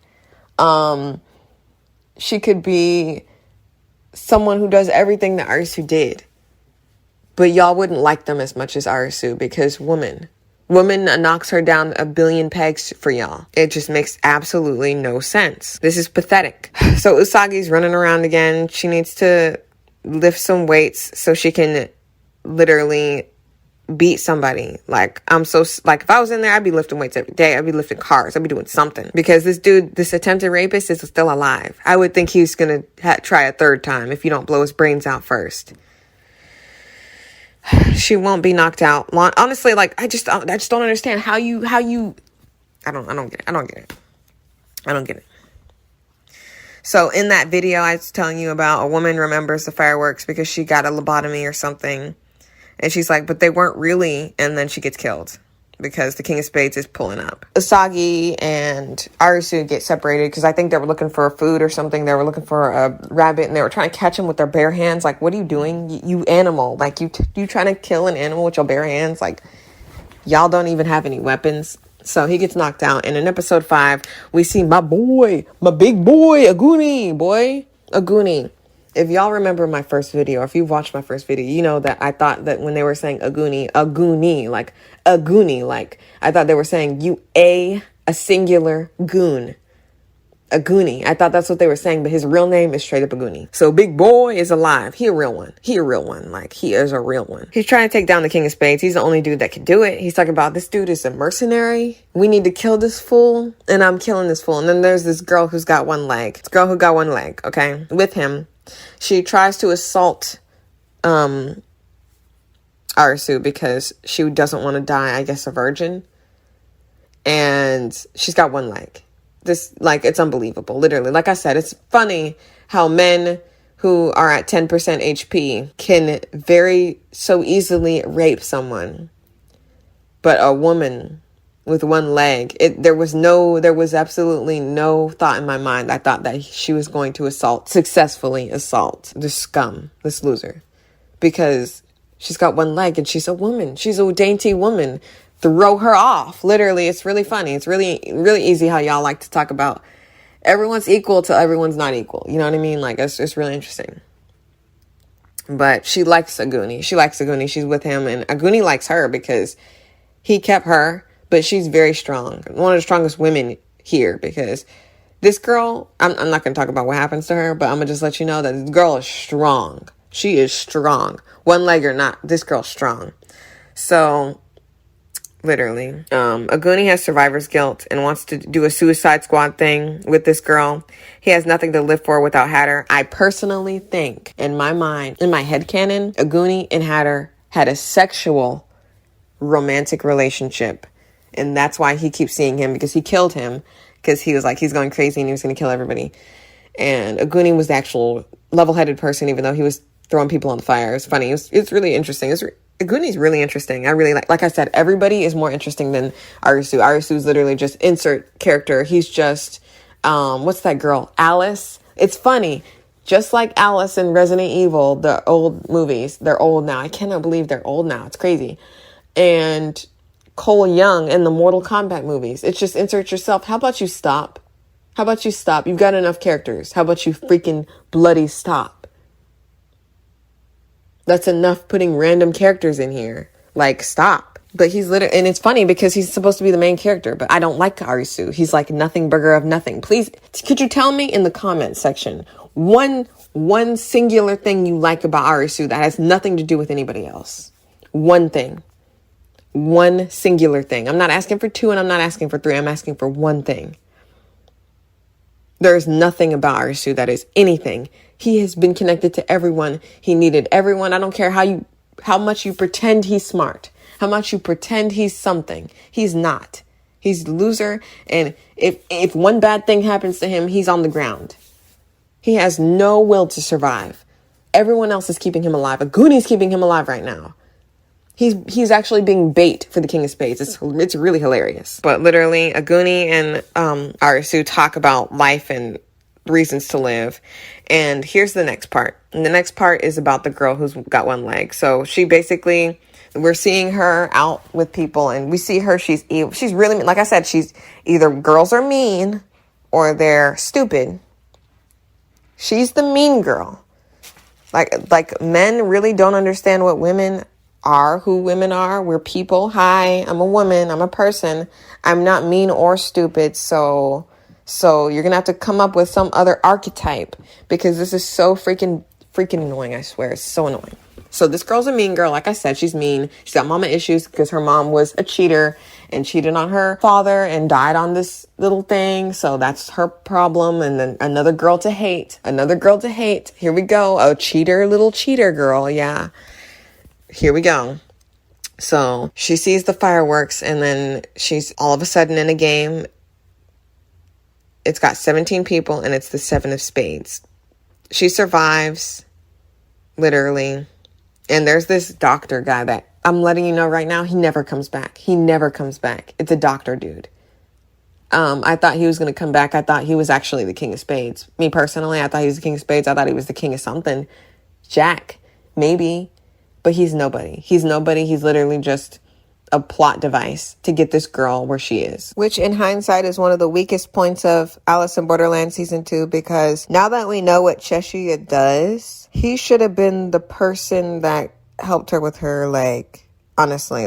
She could be someone who does everything that Arisu did. But y'all wouldn't like them as much as Arisu, because woman knocks her down a billion pegs for y'all. It just makes absolutely no sense. This is pathetic. So Usagi's running around again. She needs to lift some weights so she can literally beat somebody. Like, if I was in there, I'd be lifting weights every day. I'd be lifting cars. I'd be doing something, because this attempted rapist is still alive. I would think he's gonna try a third time if you don't blow his brains out first. She won't be knocked out. Honestly, like, I just don't understand how you I don't get it. So in that video I was telling you about, a woman remembers the fireworks because she got a lobotomy or something. And she's like, but they weren't really. And then she gets killed because the King of Spades is pulling up. Usagi and Arisu get separated because I think they were looking for food or something. They were looking for a rabbit, and they were trying to catch him with their bare hands. Like, what are you doing? You animal. Like, you trying to kill an animal with your bare hands? Like, y'all don't even have any weapons. So he gets knocked out. And in episode 5, we see my big boy, Aguni. If y'all remember my first video, or if you've watched my first video, you know that I thought that when they were saying Aguni, like I thought they were saying you a singular goon. Aguni. I thought that's what they were saying, but his real name is straight up Aguni. So big boy is alive. He a real one. Like, he is a real one. He's trying to take down the King of Spades. He's the only dude that can do it. He's talking about, this dude is a mercenary. We need to kill this fool, and I'm killing this fool. And then there's this girl who's got one leg. This girl who got one leg, okay, with him. She tries to assault Arisu because she doesn't want to die, I guess, a virgin. And she's got one leg. It's unbelievable. Literally, like I said, it's funny how men who are at 10% HP can so easily rape someone. But a woman with one leg, there was absolutely no thought in my mind. I thought that she was going to successfully assault this scum, this loser, because she's got one leg and she's a woman. She's a dainty woman. Throw her off. Literally, it's really funny. It's really, really easy how y'all like to talk about everyone's equal till everyone's not equal. You know what I mean? Like, it's really interesting. But she likes Aguni. She's with him, and Aguni likes her because he kept her. But she's very strong. One of the strongest women here, because this girl, I'm not going to talk about what happens to her, but I'm going to just let you know that this girl is strong. She is strong. One leg or not, this girl's strong. So, literally, Aguni has survivor's guilt and wants to do a Suicide Squad thing with this girl. He has nothing to live for without Hatter. I personally think, in my mind, in my headcanon, Aguni and Hatter had a sexual romantic relationship. And that's why he keeps seeing him, because he killed him, because he was like, he's going crazy and he was going to kill everybody. And Aguni was the actual level-headed person, even though he was throwing people on the fire. It's funny. It's really interesting. Aguni's really interesting. I really like I said, everybody is more interesting than Arisu. Arisu's literally just insert character. He's just, what's that girl? Alice. It's funny. Just like Alice in Resident Evil, the old movies, they're old now. I cannot believe they're old now. It's crazy. And Cole Young in the Mortal Kombat movies. It's just insert yourself. How about you stop? You've got enough characters. How about you freaking bloody stop? That's enough putting random characters in here. Like, stop. But he's literally, and it's funny because he's supposed to be the main character, but I don't like Arisu. He's like nothing burger of nothing. Please, could you tell me in the comments section one singular thing you like about Arisu that has nothing to do with anybody else? One thing. One singular thing. I'm not asking for two and I'm not asking for three. I'm asking for one thing. There is nothing about Arisu that is anything. He has been connected to everyone. He needed everyone. I don't care how much you pretend he's smart, how much you pretend he's something. He's not. He's a loser. And if one bad thing happens to him, he's on the ground. He has no will to survive. Everyone else is keeping him alive. Aguni's keeping him alive right now. He's actually being bait for the King of Spades. It's really hilarious. But literally, Aguni and Arisu talk about life and reasons to live. And here's the next part. And the next part is about the girl who's got one leg. So she basically, we're seeing her out with people, and we see her. She's evil. She's really mean. Like I said, she's either girls are mean or they're stupid. She's the mean girl. Like men really don't understand what women are, who women are. We're people. Hi, I'm a woman. I'm a person. I'm not mean or stupid. So you're going to have to come up with some other archetype, because this is so freaking annoying. I swear. It's so annoying. So this girl's a mean girl. Like I said, she's mean. She's got mama issues because her mom was a cheater and cheated on her father and died on this little thing. So that's her problem. And then another girl to hate. Here we go. A little cheater girl. Yeah. Here we go. So she sees the fireworks, and then she's all of a sudden in a game. It's got 17 people, and it's the 7 of spades. She survives, literally. And there's this doctor guy that I'm letting you know right now, he never comes back. It's a doctor dude. I thought he was going to come back. I thought he was actually the King of Spades. Me personally, I thought he was the King of Spades. I thought he was the King of something. Jack, maybe. But he's nobody. He's literally just a plot device to get this girl where she is. Which in hindsight is one of the weakest points of Alice in Borderland Season 2, because now that we know what Cheshire does, he should have been the person that helped her with her leg. Honestly,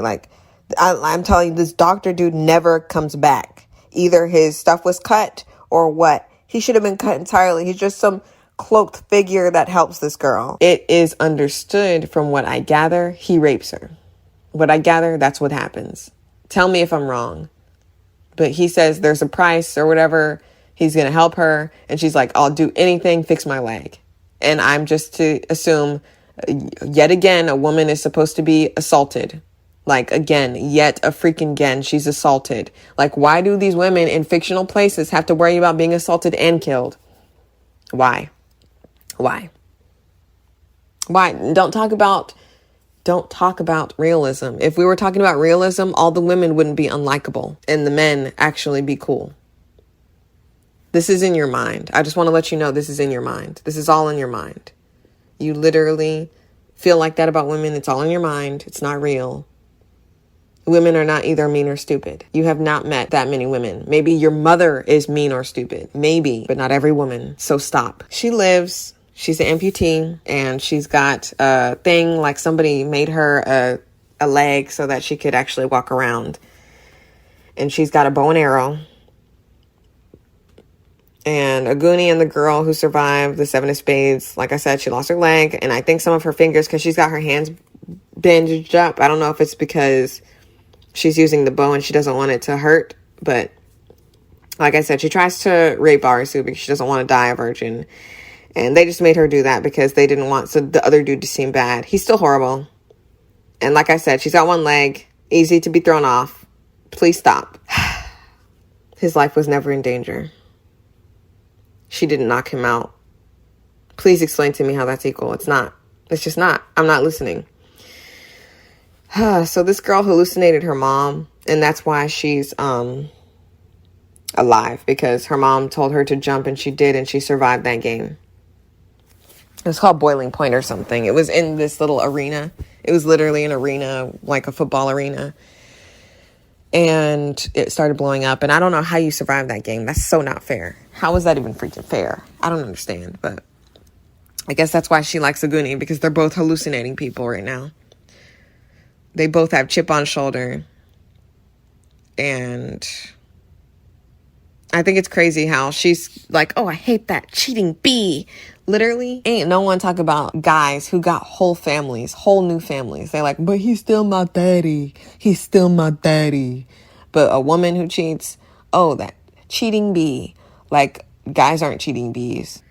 I'm telling you, this doctor dude never comes back. Either his stuff was cut or what. He should have been cut entirely. He's just some cloaked figure that helps this girl. It is understood from what I gather, he rapes her. What I gather, that's what happens. Tell me if I'm wrong. But he says there's a price or whatever. He's going to help her. And she's like, I'll do anything, fix my leg. And I'm just to assume, yet again, a woman is supposed to be assaulted. Yet again, she's assaulted. Why do these women in fictional places have to worry about being assaulted and killed? Why? Don't talk about realism. If we were talking about realism, all the women wouldn't be unlikable and the men actually be cool. This is in your mind. I just want to let you know this is in your mind. This is all in your mind. You literally feel like that about women. It's all in your mind. It's not real. Women are not either mean or stupid. You have not met that many women. Maybe your mother is mean or stupid. Maybe, but not every woman. So stop. She lives. She's an amputee, and she's got a thing like somebody made her a leg so that she could actually walk around. And she's got a bow and arrow. And Aguni and the girl who survived the 7 of spades, like I said, she lost her leg, and I think some of her fingers, because she's got her hands bandaged up. I don't know if it's because she's using the bow and she doesn't want it to hurt, but like I said, she tries to rape Arisu because she doesn't want to die a virgin. And they just made her do that because they didn't want the other dude to seem bad. He's still horrible. And like I said, she's got one leg, easy to be thrown off. Please stop. His life was never in danger. She didn't knock him out. Please explain to me how that's equal. It's not. It's just not. I'm not listening. So this girl hallucinated her mom, and that's why she's alive, because her mom told her to jump and she did, and she survived that game. It was called Boiling Point or something. It was in this little arena. It was literally an arena, like a football arena. And it started blowing up. And I don't know how you survived that game. That's so not fair. How is that even freaking fair? I don't understand. But I guess that's why she likes Aguni, because they're both hallucinating people right now. They both have chip on shoulder. And I think it's crazy how she's like, oh, I hate that cheating bee. Literally, ain't no one talk about guys who got whole families, whole new families. They're like, but he's still my daddy. He's still my daddy. But a woman who cheats, oh, that cheating bee. Like, guys aren't cheating bees.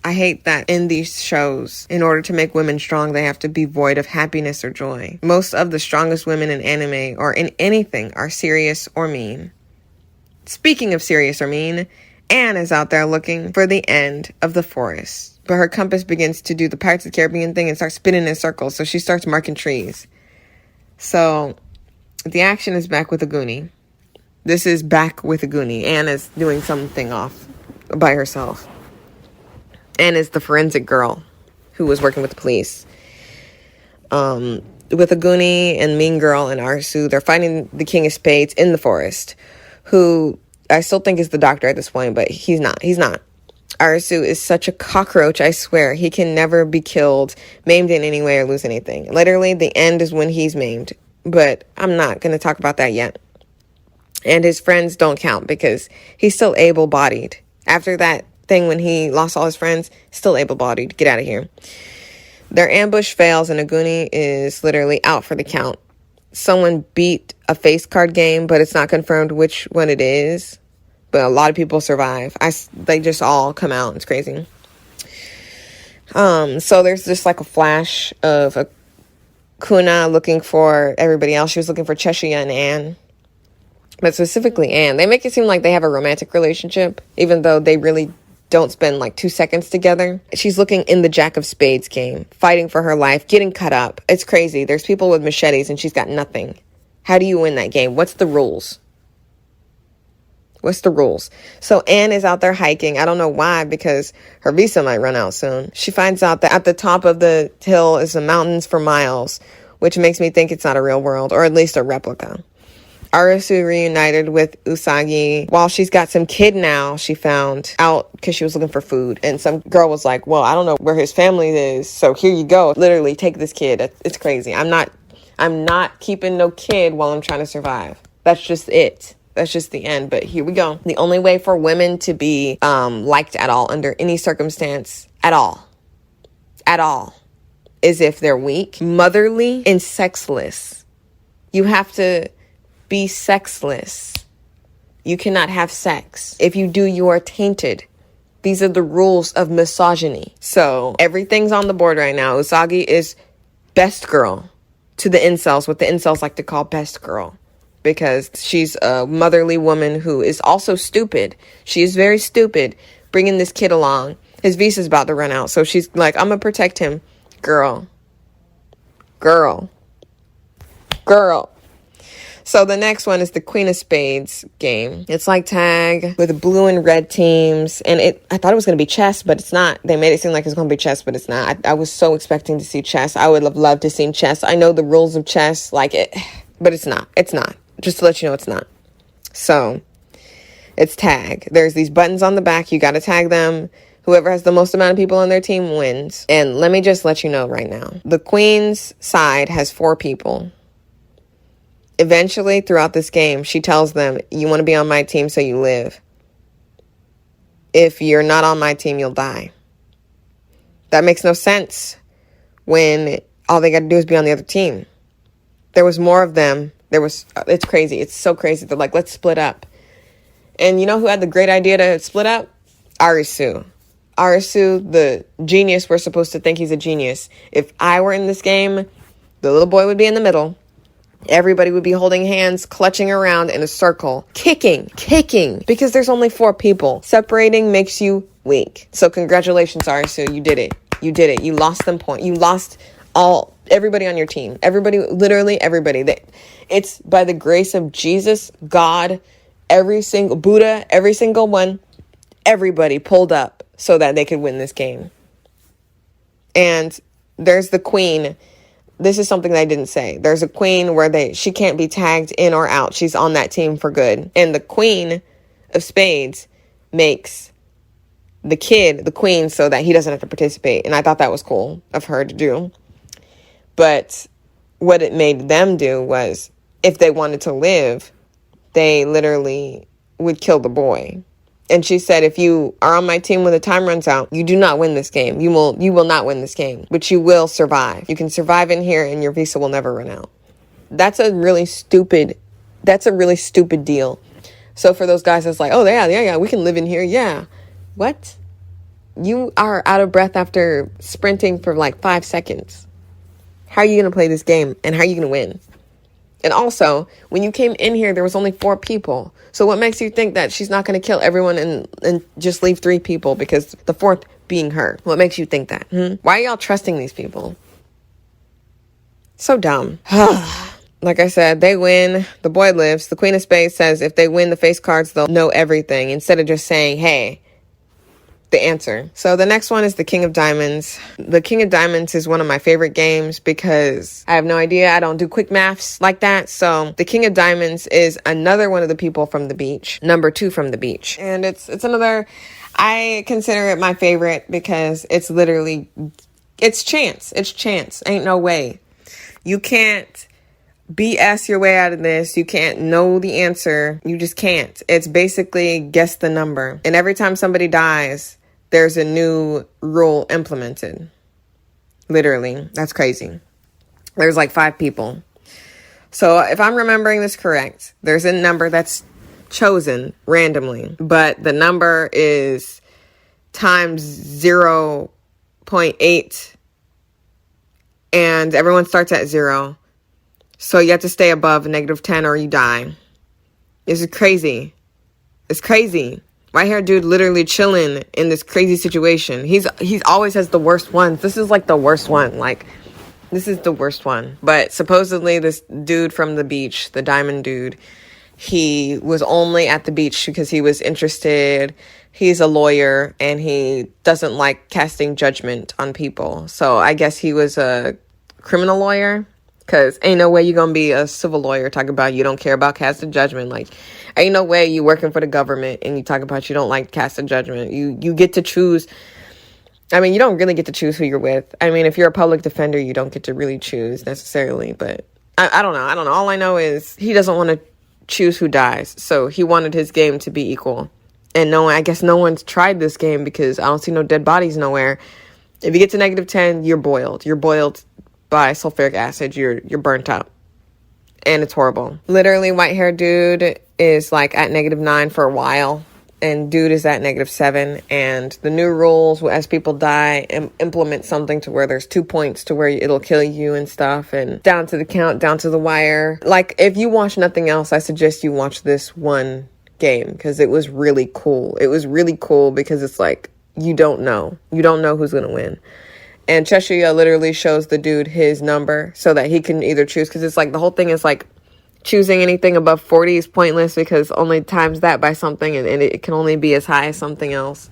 I hate that in these shows, in order to make women strong, they have to be void of happiness or joy. Most of the strongest women in anime or in anything are serious or mean. Speaking of serious or mean, Anne is out there looking for the end of the forest. But her compass begins to do the Pirates of the Caribbean thing and starts spinning in circles, so she starts marking trees. So, the action is back with Aguni. This is back with Aguni. Anne is doing something off by herself. Anne is the forensic girl who was working with the police. With Aguni and Mean Girl and Arsu, they're fighting the King of Spades in the forest, who I still think is the doctor at this point, but he's not. Arsu is such a cockroach, I swear. He can never be killed, maimed in any way, or lose anything. Literally, the end is when he's maimed, but I'm not going to talk about that yet. And his friends don't count because he's still able-bodied. After that thing when he lost all his friends, still able-bodied. Get out of here. Their ambush fails, and Aguni is literally out for the count. Someone beat a face card game, but it's not confirmed which one it is. But a lot of people survive. They just all come out. It's crazy. So there's just like a flash of Kuna looking for everybody else. She was looking for Cheshire and Anne. But specifically Anne. They make it seem like they have a romantic relationship, even though they really don't spend like 2 seconds together. She's looking in the Jack of Spades game, fighting for her life, getting cut up. It's crazy. There's people with machetes and she's got nothing. How do you win that game? What's the rules? So Anne is out there hiking. I don't know why, because her visa might run out soon. She finds out that at the top of the hill is the mountains for miles, which makes me think it's not a real world, or at least a replica. Arasu reunited with Usagi. While she's got some kid now, she found out because she was looking for food. And some girl was like, well, I don't know where his family is, so here you go. Literally, take this kid. It's crazy. I'm not keeping no kid while I'm trying to survive. That's just it. That's just the end. But here we go. The only way for women to be liked at all, under any circumstance, at all, is if they're weak, motherly, and sexless. You have to be sexless. You cannot have sex. If you do, you are tainted. These are the rules of misogyny. So everything's on the board right now. Usagi is best girl to the incels, what the incels like to call best girl, because she's a motherly woman who is also stupid. She is very stupid, bringing this kid along. His visa's about to run out, so she's like, I'm gonna protect him. Girl. So the next one is the Queen of Spades game. It's like tag with blue and red teams. And I thought it was going to be chess, but it's not. They made it seem like it's going to be chess, but it's not. I was so expecting to see chess. I would have loved to see chess. I know the rules of chess, like it, but it's not. It's not. Just to let you know, it's not. So it's tag. There's these buttons on the back. You got to tag them. Whoever has the most amount of people on their team wins. And let me just let you know right now. The Queen's side has 4 people. Eventually, throughout this game, she tells them, you want to be on my team so you live. If you're not on my team, you'll die. That makes no sense when all they got to do is be on the other team. There was more of them. It's crazy. It's so crazy. They're like, let's split up. And you know who had the great idea to split up? Arisu. Arisu, the genius, we're supposed to think he's a genius. If I were in this game, the little boy would be in the middle. Everybody would be holding hands, clutching around in a circle, kicking, because there's only 4 people. Separating makes you weak. So congratulations, Arisu, you did it. You lost them point. You lost everybody on your team. Everybody, literally everybody. It's by the grace of Jesus, God, every single Buddha, every single one, everybody pulled up so that they could win this game. And there's the queen. This is something that I didn't say. There's a queen where she can't be tagged in or out. She's on that team for good. And the Queen of Spades makes the kid the queen so that he doesn't have to participate. And I thought that was cool of her to do. But what it made them do was, if they wanted to live, they literally would kill the boy. And she said, if you are on my team when the time runs out, you do not win this game. You will not win this game, but you will survive. You can survive in here and your visa will never run out. That's a really stupid deal. So for those guys that's like, oh, yeah, we can live in here. Yeah. What? You are out of breath after sprinting for like 5 seconds. How are you going to play this game? And how are you going to win? And also, when you came in here, there was only 4 people. So what makes you think that she's not going to kill everyone and just leave 3 people because the 4th being her? What makes you think that? Why are y'all trusting these people? So dumb. Like I said, they win. The boy lives. The Queen of Spades says if they win the face cards, they'll know everything instead of just saying, hey, the answer. So the next one is the King of Diamonds. The King of Diamonds is one of my favorite games because I have no idea. I don't do quick maths like that. So the King of Diamonds is another one of the people from the beach. Number 2 from the beach. And it's another, I consider it my favorite because it's literally, it's chance. It's chance. Ain't no way. You can't BS your way out of this. You can't know the answer. You just can't. It's basically guess the number. And every time somebody dies, there's a new rule implemented. Literally. That's crazy. There's like 5 people. So if I'm remembering this correct, there's a number that's chosen randomly, but the number is times 0.8 and everyone starts at 0. So you have to stay above -10 or you die. This is crazy. It's crazy. White-haired dude literally chilling in this crazy situation. He's always has the worst ones. This is like the worst one. Like, this is the worst one. But supposedly this dude from the beach, the diamond dude, he was only at the beach because he was interested. He's a lawyer and he doesn't like casting judgment on people. So I guess he was a criminal lawyer. Because ain't no way you're going to be a civil lawyer talking about you don't care about casting judgment. Like, ain't no way you working for the government and you talk about you don't like casting judgment. You get to choose. I mean, you don't really get to choose who you're with. I mean, if you're a public defender, you don't get to really choose necessarily. But I don't know. All I know is he doesn't want to choose who dies. So he wanted his game to be equal. And I guess no one's tried this game because I don't see no dead bodies nowhere. If you get to -10, you're boiled. You're boiled by sulfuric acid. You're burnt out. And it's horrible. Literally, white-haired dude is like at -9 for a while. And dude is at -7. And the new rules, as people die, implement something to where there's 2 points to where it'll kill you and stuff. And down to the count, down to the wire. Like, if you watch nothing else, I suggest you watch this one game. Because it was really cool. It was really cool because it's like, you don't know. You don't know who's going to win. And Cheshire literally shows the dude his number so that he can either choose. Because it's like the whole thing is like choosing anything above 40 is pointless because only times that by something and it can only be as high as something else.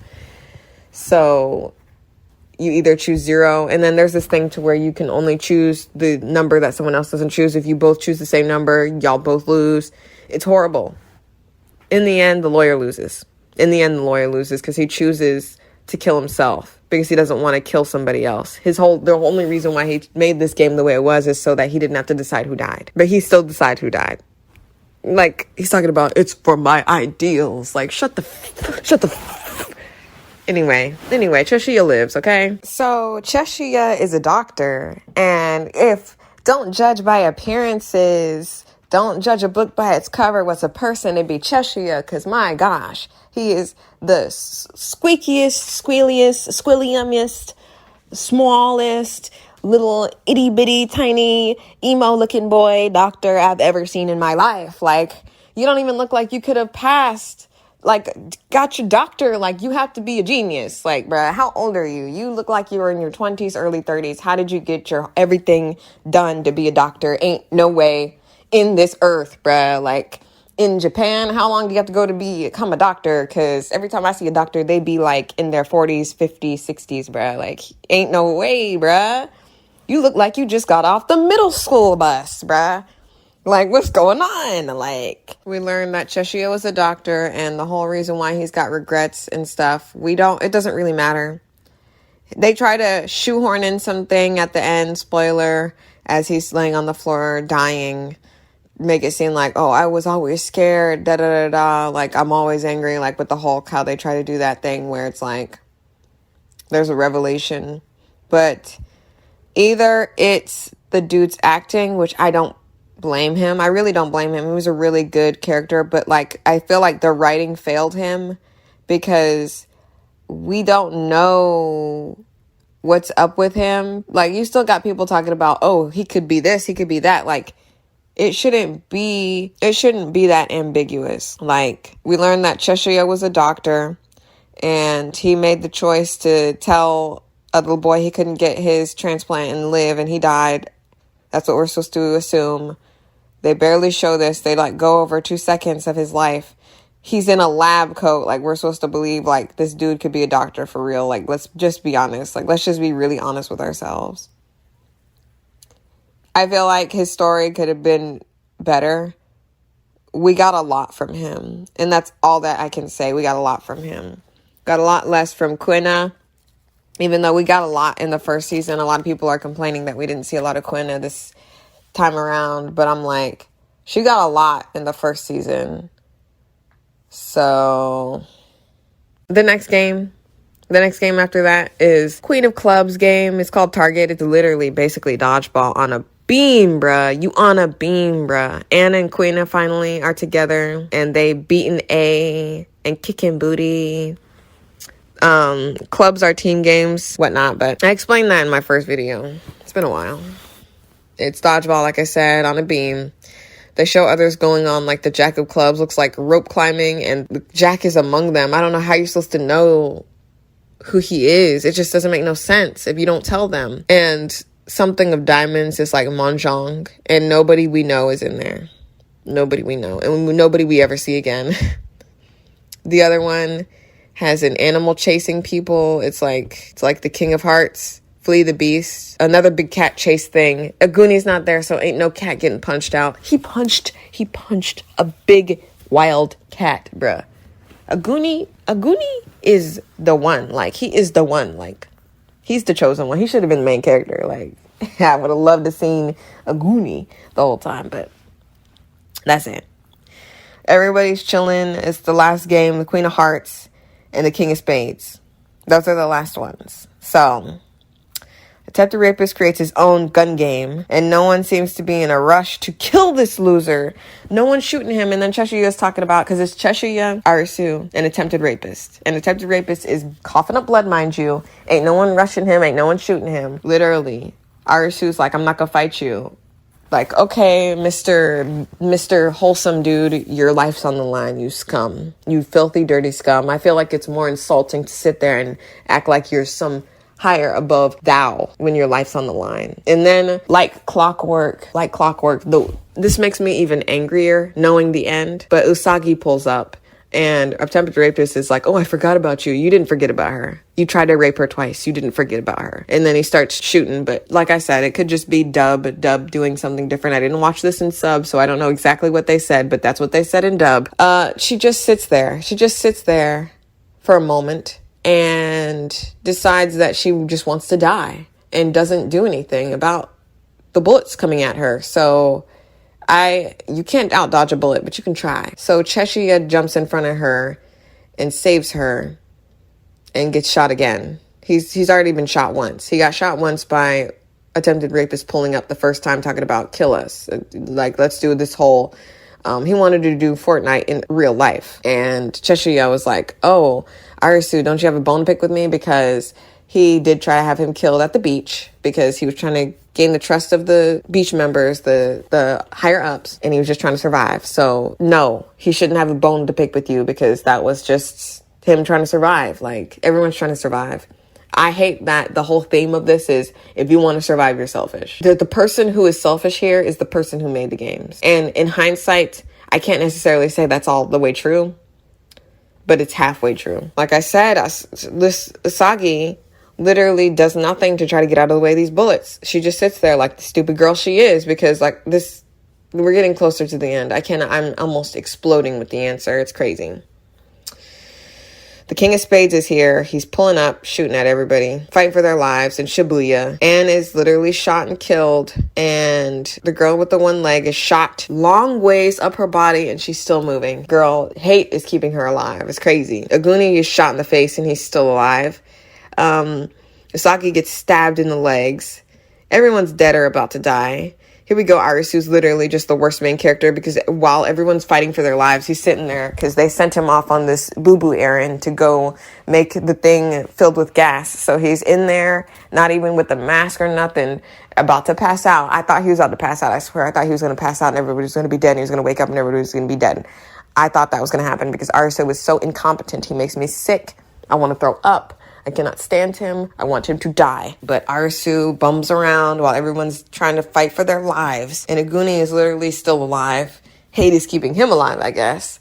So you either choose 0. And then there's this thing to where you can only choose the number that someone else doesn't choose. If you both choose the same number, y'all both lose. It's horrible. In the end, the lawyer loses. Because he chooses to kill himself because he doesn't want to kill somebody else. The only reason why he made this game the way it was is so that he didn't have to decide who died. But he still decided who died. Like, he's talking about, it's for my ideals. Like, shut the Anyway, Cheshire lives, okay? So, Cheshire is a doctor. And don't judge by appearances, don't judge a book by its cover. What's a person? It'd be Cheshire, because my gosh, he is the squeakiest, squilliumest, smallest, little itty bitty, tiny, emo looking boy doctor I've ever seen in my life. Like, you don't even look like you could have passed, like, got your doctor. Like, you have to be a genius. Like, bruh, how old are you? You look like you were in your 20s, early 30s. How did you get your everything done to be a doctor? Ain't no way in this earth, bruh. Like, in Japan, how long do you have to become a doctor? Because every time I see a doctor, they be like in their 40s, 50s, 60s, bruh. Like, ain't no way, bruh. You look like you just got off the middle school bus, bruh. Like, what's going on? Like, we learned that Cheshire was a doctor and the whole reason why he's got regrets and stuff, it doesn't really matter. They try to shoehorn in something at the end, spoiler, as he's laying on the floor dying. make it seem like, oh, I was always scared, da da da da, like I'm always angry, like with the Hulk, how they try to do that thing where it's like there's a revelation. But either it's the dude's acting, which I don't blame him. I really don't blame him. He was a really good character, but like I feel like the writing failed him because we don't know what's up with him. Like, you still got people talking about, oh, he could be this, he could be that. Like, it shouldn't be that ambiguous. Like, we learned that Cheshire was a doctor, and he made the choice to tell a little boy he couldn't get his transplant and live, and he died. That's what we're supposed to assume. They barely show this. They, like, go over 2 seconds of his life. He's in a lab coat. Like, we're supposed to believe, like, this dude could be a doctor for real. Like, let's just be honest. Like, let's just be really honest with ourselves. I feel like his story could have been better. We got a lot from him. And that's all that I can say. We got a lot from him. Got a lot less from Quina. Even though we got a lot in the first season. A lot of people are complaining that we didn't see a lot of Quina this time around. But I'm like, she got a lot in the first season. So, the next game after that is Queen of Clubs game. It's called Target. It's literally basically dodgeball on a beam, bruh. You on a beam, bruh. Anna and Quina finally are together, and they beating A and kicking booty. Clubs are team games, whatnot, but I explained that in my first video. It's been a while. It's dodgeball, like I said, on a beam. They show others going on, like the Jack of Clubs looks like rope climbing, and Jack is among them. I don't know how you're supposed to know who he is. It just doesn't make no sense if you don't tell them. And something of diamonds is like mahjong, and nobody we know is in there. Nobody we know, and nobody we ever see again. The other one has an animal chasing people. It's like the King of Hearts. Flee the Beast. Another big cat chase thing. Aguni's not there, so ain't no cat getting punched out. He punched a big wild cat, bruh. Aguni is the one. Like, he is the one. Like, he's the chosen one. He should have been the main character. Like, I would have loved to seen Aguni the whole time, but that's it. Everybody's chilling. It's the last game, the Queen of Hearts and the King of Spades. Those are the last ones. So, Attempted Rapist creates his own gun game, and no one seems to be in a rush to kill this loser. No one's shooting him, and then Cheshire is talking about, because it's Cheshire, Arisu, and Attempted Rapist. And Attempted Rapist is coughing up blood, mind you. Ain't no one rushing him, ain't no one shooting him. Literally. Arisu's like, I'm not gonna fight you. Like, okay, Mr. Wholesome dude, your life's on the line, you scum. You filthy, dirty scum. I feel like it's more insulting to sit there and act like you're some higher above thou when your life's on the line. And then, like clockwork, this makes me even angrier knowing the end. But Usagi pulls up, and Attempted Rapist is like, oh, I forgot about you. You didn't forget about her. You tried to rape her twice. You didn't forget about her. And then he starts shooting. But like I said, it could just be dub doing something different. I didn't watch this in sub, so I don't know exactly what they said, but that's what they said in dub. She just sits there. She just sits there for a moment and decides that she just wants to die and doesn't do anything about the bullets coming at her. So you can't out dodge a bullet, but you can try. So Cheshire jumps in front of her and saves her and gets shot again. He's already been shot once. He got shot once by Attempted Rapist pulling up the first time talking about kill us. Like, let's do this whole... he wanted to do Fortnite in real life. And Cheshire was like, oh, Arisu, don't you have a bone to pick with me? Because he did try to have him killed at the beach because he was trying to gain the trust of the beach members, the higher ups, and he was just trying to survive. So no, he shouldn't have a bone to pick with you because that was just him trying to survive. Like, everyone's trying to survive. I hate that the whole theme of this is, if you want to survive, you're selfish. The person who is selfish here is the person who made the games. And in hindsight, I can't necessarily say that's all the way true, but it's halfway true. Like I said, this Usagi literally does nothing to try to get out of the way of these bullets. She just sits there like the stupid girl she is, because like this, we're getting closer to the end. I'm almost exploding with the answer. It's crazy. The King of Spades is here. He's pulling up, shooting at everybody, fighting for their lives in Shibuya. Anne is literally shot and killed. And the girl with the one leg is shot long ways up her body and she's still moving. Girl, hate is keeping her alive. It's crazy. Aguni is shot in the face and he's still alive. Usagi gets stabbed in the legs. Everyone's dead or about to die. Here we go. Arisu's literally just the worst main character because while everyone's fighting for their lives, he's sitting there because they sent him off on this boo-boo errand to go make the thing filled with gas. So he's in there, not even with the mask or nothing, about to pass out. I thought he was about to pass out. I swear, I thought he was going to pass out and everybody was going to be dead. And he was going to wake up and everybody was going to be dead. I thought that was going to happen because Arisu was so incompetent. He makes me sick. I want to throw up. I cannot stand him. I want him to die. But Arisu bums around while everyone's trying to fight for their lives. And Aguni is literally still alive. Hate is keeping him alive, I guess.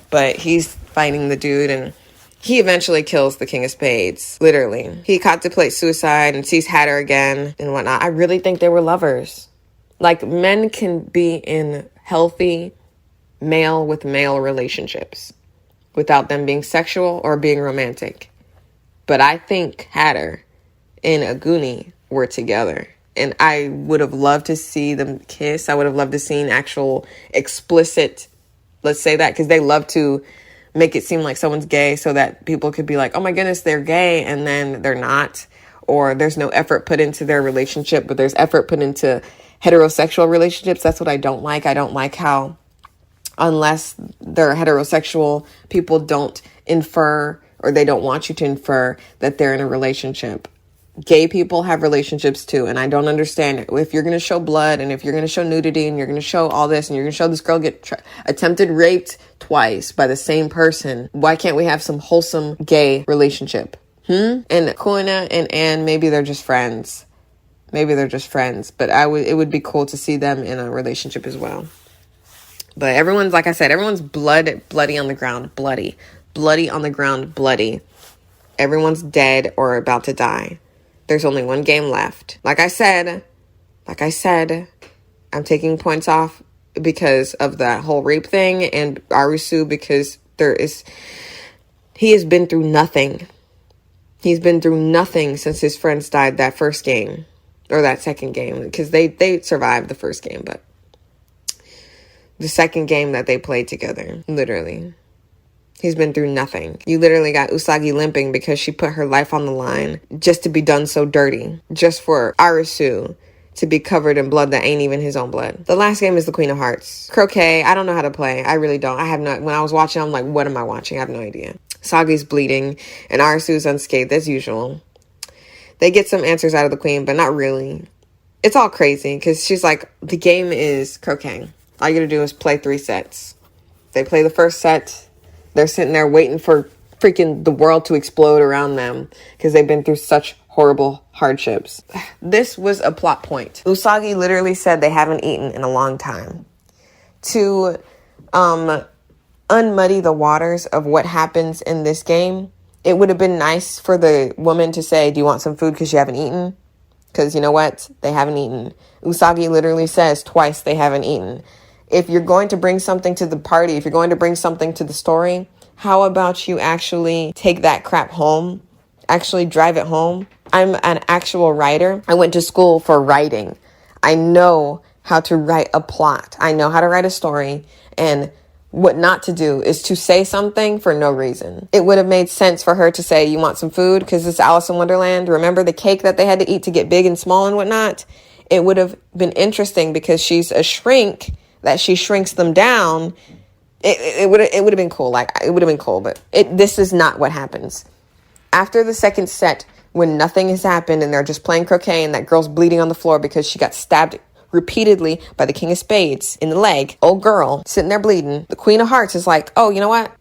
But he's fighting the dude and he eventually kills the King of Spades. Literally. He contemplates suicide and sees Hatter again and whatnot. I really think they were lovers. Like, men can be in healthy male with male relationships without them being sexual or being romantic. But I think Hatter and Aguni were together. And I would have loved to see them kiss. I would have loved to see an actual explicit, let's say that, because they love to make it seem like someone's gay so that people could be like, oh my goodness, they're gay, and then they're not. Or there's no effort put into their relationship, but there's effort put into heterosexual relationships. That's what I don't like. I don't like how, unless they're heterosexual, people don't infer or they don't want you to infer that they're in a relationship. Gay people have relationships too, and I don't understand if you're going to show blood and if you're going to show nudity and you're going to show all this and you're going to show this girl get attempted raped twice by the same person, why can't we have some wholesome gay relationship? And Koina and Anne, maybe they're just friends. Maybe they're just friends, but it would be cool to see them in a relationship as well. But everyone's, like I said, everyone's bloody on the ground, bloody on the ground, bloody. Everyone's dead or about to die. There's only one game left. Like I said, I'm taking points off because of that whole rape thing, and Arisu because he has been through nothing. He's been through nothing since his friends died that first game or that second game, because they survived the first game, but the second game that they played together, literally. He's been through nothing. You literally got Usagi limping because she put her life on the line just to be done so dirty. Just for Arisu to be covered in blood that ain't even his own blood. The last game is the Queen of Hearts. Croquet, I don't know how to play. I really don't. When I was watching, I'm like, what am I watching? I have no idea. Sagi's bleeding and Arisu's unscathed as usual. They get some answers out of the Queen, but not really. It's all crazy because she's like, the game is croquet. All you gotta do is play 3 sets. They play the first set. They're sitting there waiting for freaking the world to explode around them because they've been through such horrible hardships. This was a plot point. Usagi literally said they haven't eaten in a long time. To unmuddy the waters of what happens in this game, it would have been nice for the woman to say, do you want some food because you haven't eaten? Because you know what? They haven't eaten. Usagi literally says twice they haven't eaten. If you're going to bring something to the party, if you're going to bring something to the story, how about you actually take that crap home? Actually drive it home. I'm an actual writer. I went to school for writing. I know how to write a plot. I know how to write a story. And what not to do is to say something for no reason. It would have made sense for her to say, you want some food? Because it's Alice in Wonderland. Remember the cake that they had to eat to get big and small and whatnot? It would have been interesting because she's a shrink, that she shrinks them down. It would have been cool. Like, it would have been cool, but this is not what happens. After the second set, when nothing has happened and they're just playing croquet and that girl's bleeding on the floor because she got stabbed repeatedly by the King of Spades in the leg, old girl sitting there bleeding, the Queen of Hearts is like, oh, you know what?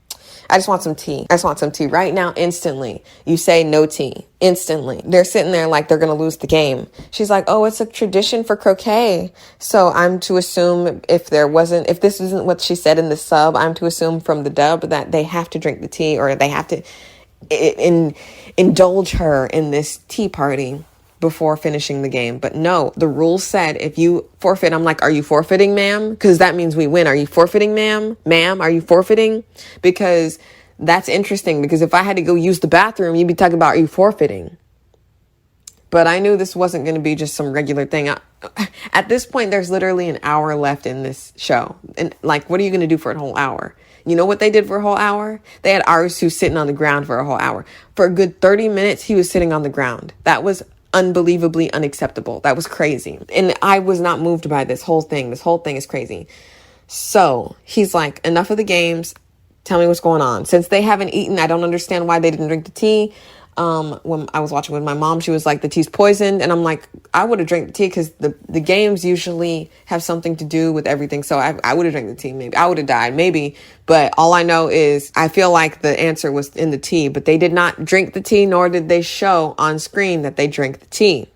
I just want some tea. I just want some tea right now, instantly. You say no tea, instantly. They're sitting there like they're going to lose the game. She's like, oh, it's a tradition for croquet. So I'm to assume if this isn't what she said in the sub, I'm to assume from the dub that they have to drink the tea or they have to indulge her in this tea party before finishing the game. But no, the rules said if you forfeit, I'm like, are you forfeiting, ma'am? Because that means we win. Are you forfeiting, ma'am? Ma'am, are you forfeiting? Because That's interesting, because if I had to go use the bathroom, you'd be talking about, are you forfeiting? But I knew this wasn't going to be just some regular thing. At this point, there's literally an hour left in this show. And like, what are you going to do for a whole hour? You know what they did for a whole hour? They had Arisu sitting on the ground for a whole hour. For a good 30 minutes, he was sitting on the ground. That was unbelievably unacceptable. That was crazy. And I was not moved by this whole thing. This whole thing is crazy. So he's like, enough of the games. Tell me what's going on. Since they haven't eaten, I don't understand why they didn't drink the tea. When I was watching with my mom, she was like, the tea's poisoned. And I'm like, I would have drank the tea, because the games usually have something to do with everything. So I would have drank the tea. Maybe I would have died, maybe. But all I know is I feel like the answer was in the tea, but they did not drink the tea, nor did they show on screen that they drank the tea.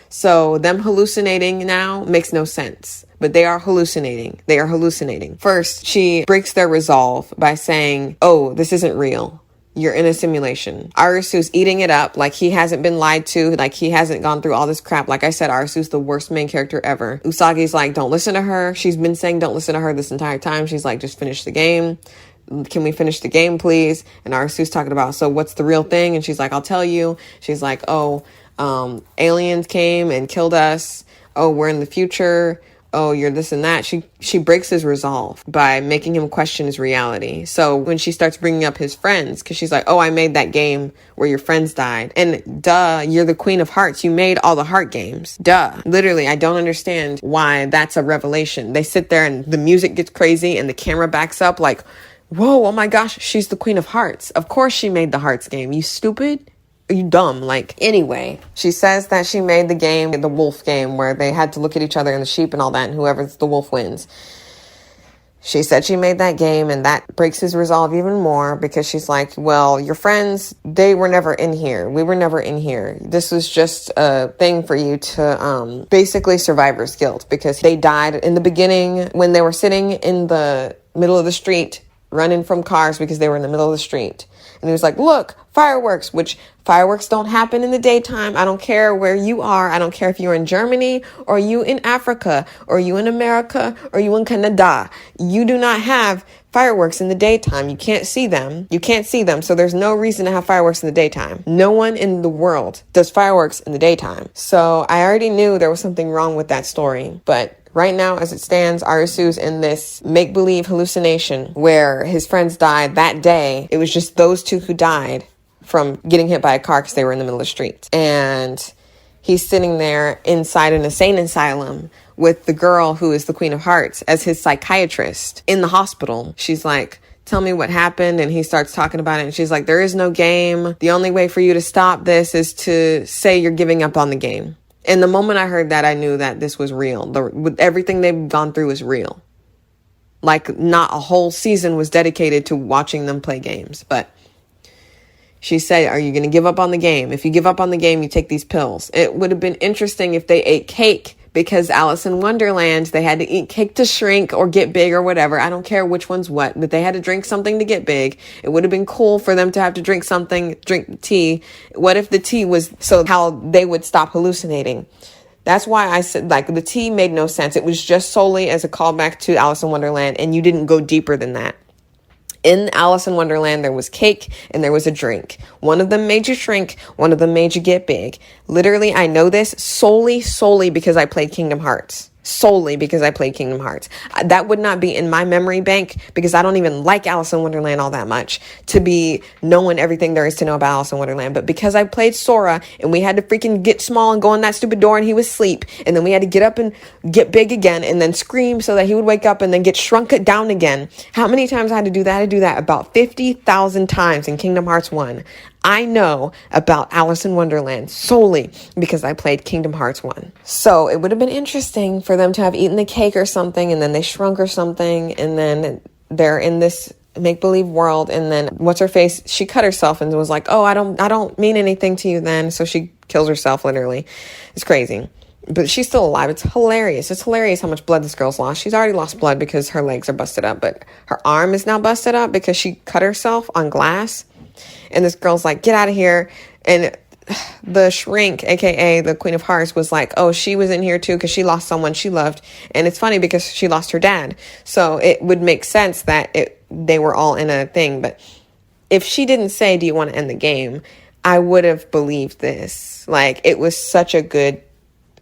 So them hallucinating now makes no sense, but they are hallucinating. They are hallucinating. First, she breaks their resolve by saying, oh, this isn't real. You're in a simulation. Arisu's eating it up like he hasn't been lied to, like he hasn't gone through all this crap. Like I said, Arisu's the worst main character ever. Usagi's like, don't listen to her. She's been saying don't listen to her this entire time. She's like, just finish the game. Can we finish the game, please? And Arisu's talking about, so what's the real thing? And she's like, I'll tell you. She's like, aliens came and killed us. Oh, we're in the future. Oh, you're this and that. She breaks his resolve by making him question his reality. So when she starts bringing up his friends, because she's like, oh, I made that game where your friends died. And duh, you're the queen of hearts. You made all the heart games. Duh. Literally, I don't understand why that's a revelation. They sit there and the music gets crazy and the camera backs up like, whoa, oh my gosh, she's the queen of hearts. Of course she made the hearts game. You stupid? Are you dumb? Like, anyway, she says that she made the game, the wolf game, where they had to look at each other and the sheep and all that, and whoever's the wolf wins. She said she made that game, and that breaks his resolve even more, because she's like, well, your friends, they were never in here. We were never in here. This was just a thing for you to basically survivor's guilt, because they died in the beginning when they were sitting in the middle of the street running from cars because they were in the middle of the street. And he was like, look, fireworks, which fireworks don't happen in the daytime. I don't care where you are. I don't care if you're in Germany or you in Africa or you in America or you in Canada. You do not have fireworks in the daytime. You can't see them. You can't see them. So there's no reason to have fireworks in the daytime. No one in the world does fireworks in the daytime. So I already knew there was something wrong with that story. But right now, as it stands, Arisu's in this make-believe hallucination where his friends died that day. It was just those two who died from getting hit by a car because they were in the middle of the street. And he's sitting there inside an insane asylum with the girl who is the Queen of Hearts as his psychiatrist in the hospital. She's like, tell me what happened. And he starts talking about it. And she's like, there is no game. The only way for you to stop this is to say you're giving up on the game. And the moment I heard that, I knew that this was real. With everything they've gone through is real. Like, not a whole season was dedicated to watching them play games. But she said, are you going to give up on the game? If you give up on the game, you take these pills. It would have been interesting if they ate cake, because Alice in Wonderland, they had to eat cake to shrink or get big or whatever. I don't care which one's what, but they had to drink something to get big. It would have been cool for them to have to drink something, drink tea. What if the tea was so how they would stop hallucinating? That's why I said, like, the tea made no sense. It was just solely as a callback to Alice in Wonderland, and you didn't go deeper than that. In Alice in Wonderland, there was cake and there was a drink. One of them made you shrink. One of them made you get big. Literally, I know this solely because I played Kingdom Hearts. Solely because I played Kingdom Hearts. That would not be in my memory bank because I don't even like Alice in Wonderland all that much to be knowing everything there is to know about Alice in Wonderland. But because I played Sora and we had to freaking get small and go in that stupid door and he was asleep, and then we had to get up and get big again and then scream so that he would wake up and then get shrunk it down again. How many times I had to do that? I had to do that about 50,000 times in Kingdom Hearts 1. I know about Alice in Wonderland solely because I played Kingdom Hearts 1. So it would have been interesting for them to have eaten the cake or something, and then they shrunk or something, and then they're in this make-believe world, and then what's her face? She cut herself and was like, oh, I don't mean anything to you then. So she kills herself literally. It's crazy. But she's still alive. It's hilarious. It's hilarious how much blood this girl's lost. She's already lost blood because her legs are busted up, but her arm is now busted up because she cut herself on glass. And this girl's like, get out of here. And the shrink, aka the Queen of Hearts, was like, oh, she was in here too because she lost someone she loved. And it's funny because she lost her dad. So it would make sense that they were all in a thing. But if she didn't say, do you want to end the game, I would have believed this. Like, it was such a good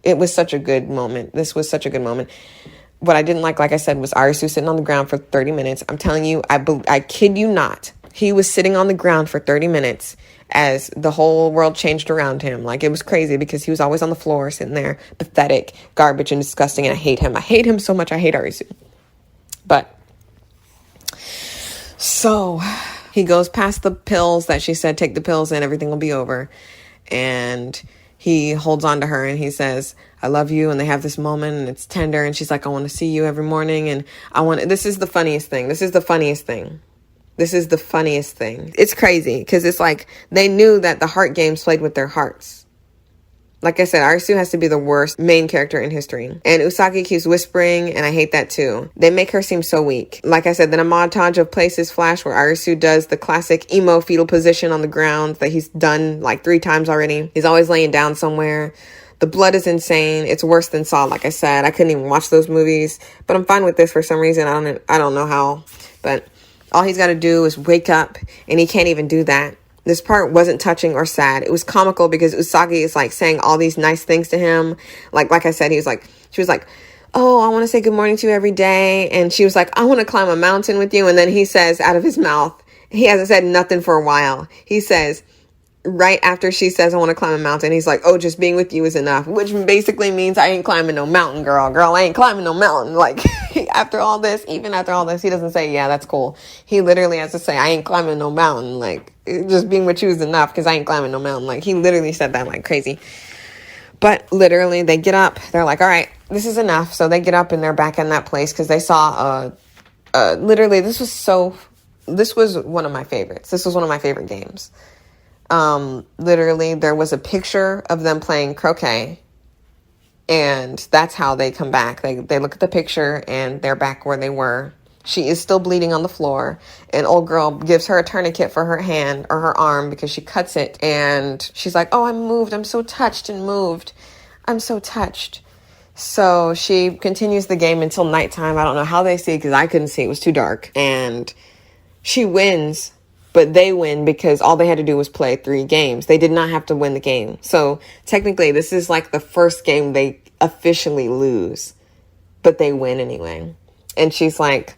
moment. This was such a good moment. What I didn't like I said, was Arisu sitting on the ground for 30 minutes. I'm telling you, I kid you not. He was sitting on the ground for 30 minutes as the whole world changed around him. Like, it was crazy because he was always on the floor sitting there, pathetic, garbage, and disgusting. And I hate him. I hate him so much. I hate Arisu. But so he goes past the pills that she said, take the pills and everything will be over. And he holds on to her and he says, I love you. And they have this moment and it's tender. And she's like, I want to see you every morning. And this is the funniest thing. It's crazy because it's like they knew that the heart games played with their hearts. Like I said, Arisu has to be the worst main character in history. And Usagi keeps whispering, and I hate that too. They make her seem so weak. Like I said, then a montage of places flash where Arisu does the classic emo fetal position on the ground that he's done like 3 times already. He's always laying down somewhere. The blood is insane. It's worse than Saw, like I said. I couldn't even watch those movies. But I'm fine with this for some reason. I don't know how. But all he's got to do is wake up, and he can't even do that. This part wasn't touching or sad. It was comical because Usagi is like saying all these nice things to him. Like I said, she was like, oh, I want to say good morning to you every day. And she was like, I want to climb a mountain with you. And then he says out of his mouth, he hasn't said nothing for a while. He says, right after she says, I want to climb a mountain, he's like, oh, just being with you is enough, which basically means I ain't climbing no mountain, girl, I ain't climbing no mountain. Like, even after all this, he doesn't say, yeah, that's cool. He literally has to say, I ain't climbing no mountain. Like, just being with you is enough because I ain't climbing no mountain. Like, he literally said that like crazy. But literally, they get up, they're like, all right, this is enough. So they get up and they're back in that place because they saw, literally, this was one of my favorites. This was one of my favorite games. Literally there was a picture of them playing croquet, and that's how they come back. They look at the picture and they're back where they were. She is still bleeding on the floor, and old girl gives her a tourniquet for her hand or her arm because she cuts it, and she's like, oh, I'm moved. I'm so touched and moved. I'm so touched. So she continues the game until nighttime. I don't know how they see, because I couldn't see. It was too dark. And she wins. But they win because all they had to do was play 3 games. They did not have to win the game. So technically, this is like the first game they officially lose. But they win anyway. And she's like,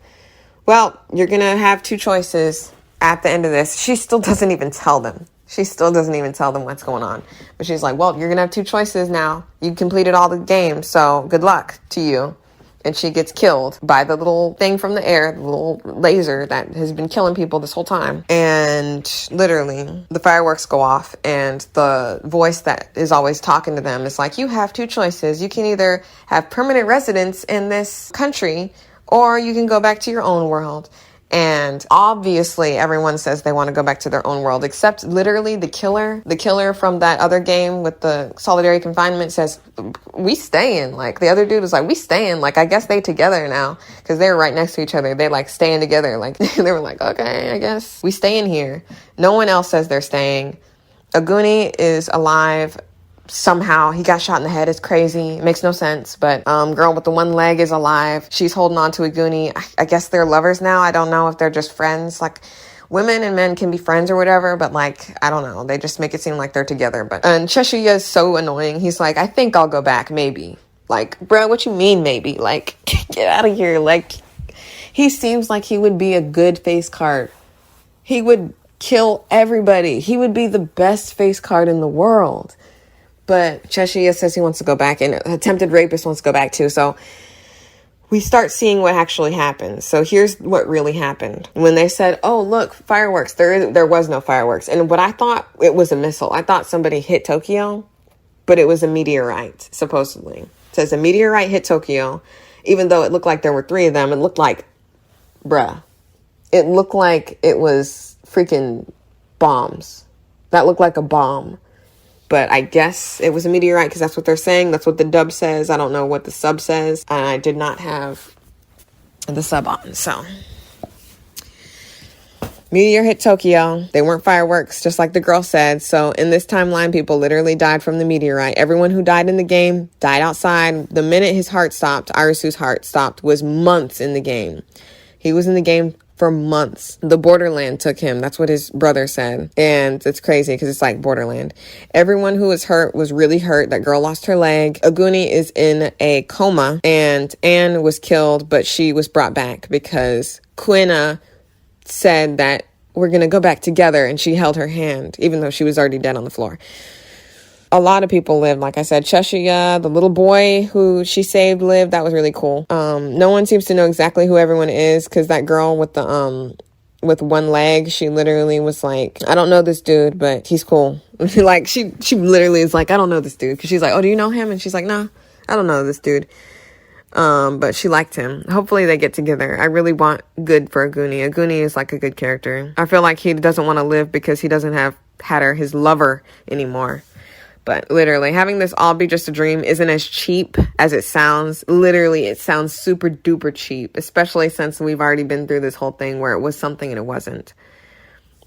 well, you're going to have 2 choices at the end of this. She still doesn't even tell them. What's going on. But she's like, well, you're going to have 2 choices now. You completed all the games. So good luck to you. And she gets killed by the little thing from the air, the little laser that has been killing people this whole time. And literally, the fireworks go off, and the voice that is always talking to them is like, you have 2 choices. You can either have permanent residence in this country, or you can go back to your own world. And obviously everyone says they want to go back to their own world, except literally the killer from that other game with the solitary confinement says, we staying. Like, the other dude was like, we staying. Like, I guess they together now, because they were right next to each other. They like staying together. Like, they were like, okay, I guess we staying here. No one else says they're staying. Aguni is alive. Somehow he got shot in the head. It's crazy. It makes no sense. But girl with the one leg is alive. She's holding on to Aguni. I guess they're lovers now. I don't know if they're just friends. Like, women and men can be friends or whatever, but like, I don't know. They just make it seem like they're together. And Cheshuya is so annoying. He's like, I think I'll go back, maybe. Like, bro, what you mean maybe? Like, get out of here. Like, he seems like he would be a good face card. He would kill everybody. He would be the best face card in the world. But Cheshuya says he wants to go back, and attempted rapist wants to go back too. So we start seeing what actually happened. So here's what really happened. When they said, oh, look, fireworks, there was no fireworks. And what I thought, it was a missile. I thought somebody hit Tokyo, but it was a meteorite, supposedly. It says a meteorite hit Tokyo, even though it looked like there were 3 of them. It looked like, it looked like it was freaking bombs. That looked like a bomb. But I guess it was a meteorite because that's what they're saying. That's what the dub says. I don't know what the sub says. And I did not have the sub on. So, meteor hit Tokyo. They weren't fireworks, just like the girl said. So, in this timeline, people literally died from the meteorite. Everyone who died in the game died outside. The minute his heart stopped, Arisu's heart stopped, was months in the game. He was in the game for months. The Borderland took him. That's what his brother said. And it's crazy because it's like Borderland. Everyone who was hurt was really hurt. That girl lost her leg. Aguni is in a coma, and Anne was killed, but she was brought back because Quina said that we're going to go back together, and she held her hand, even though she was already dead on the floor. A lot of people lived. Like I said, Cheshire, the little boy who she saved lived. That was really cool. No one seems to know exactly who everyone is, because that girl with the with one leg, she literally was like, I don't know this dude, but he's cool. Like she literally is like, I don't know this dude, because she's like, oh, do you know him? And she's like, nah, I don't know this dude. But she liked him. Hopefully they get together. I really want good for Aguni. Aguni is like a good character. I feel like he doesn't want to live because he doesn't have Hatter, his lover, anymore. But literally, having this all be just a dream isn't as cheap as it sounds. Literally, it sounds super duper cheap, especially since we've already been through this whole thing where it was something and it wasn't.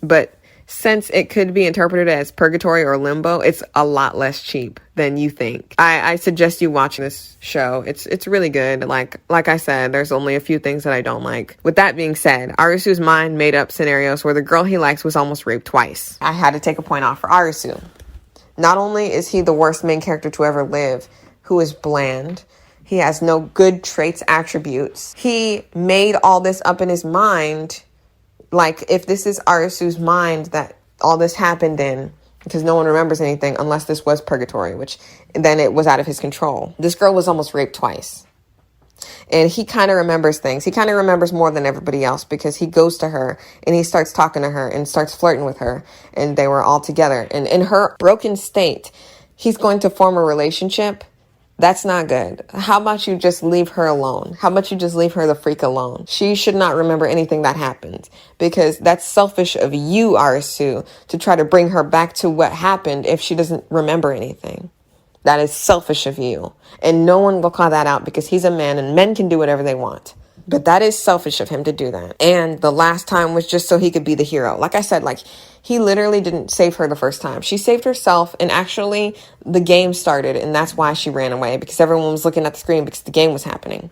But since it could be interpreted as purgatory or limbo, it's a lot less cheap than you think. I suggest you watching this show. It's really good. Like I said, there's only a few things that I don't like. With that being said, Arisu's mind made up scenarios where the girl he likes was almost raped twice. I had to take a point off for Arisu. Not only is he the worst main character to ever live, who is bland, he has no good traits, attributes. He made all this up in his mind. Like, if this is Arisu's mind that all this happened in, because no one remembers anything unless this was purgatory, which then it was out of his control. This girl was almost raped twice. And he kind of remembers things. He kind of remembers more than everybody else, because he goes to her and he starts talking to her and starts flirting with her. And they were all together. And in her broken state, he's going to form a relationship. That's not good. How about you just leave her alone? How about you just leave her the freak alone? She should not remember anything that happened, because that's selfish of you, Arisu, to try to bring her back to what happened if she doesn't remember anything. That is selfish of you. And no one will call that out, because he's a man and men can do whatever they want. But that is selfish of him to do that. And the last time was just so he could be the hero. Like I said, he literally didn't save her the first time. She saved herself, and actually the game started, and that's why she ran away, because everyone was looking at the screen because the game was happening.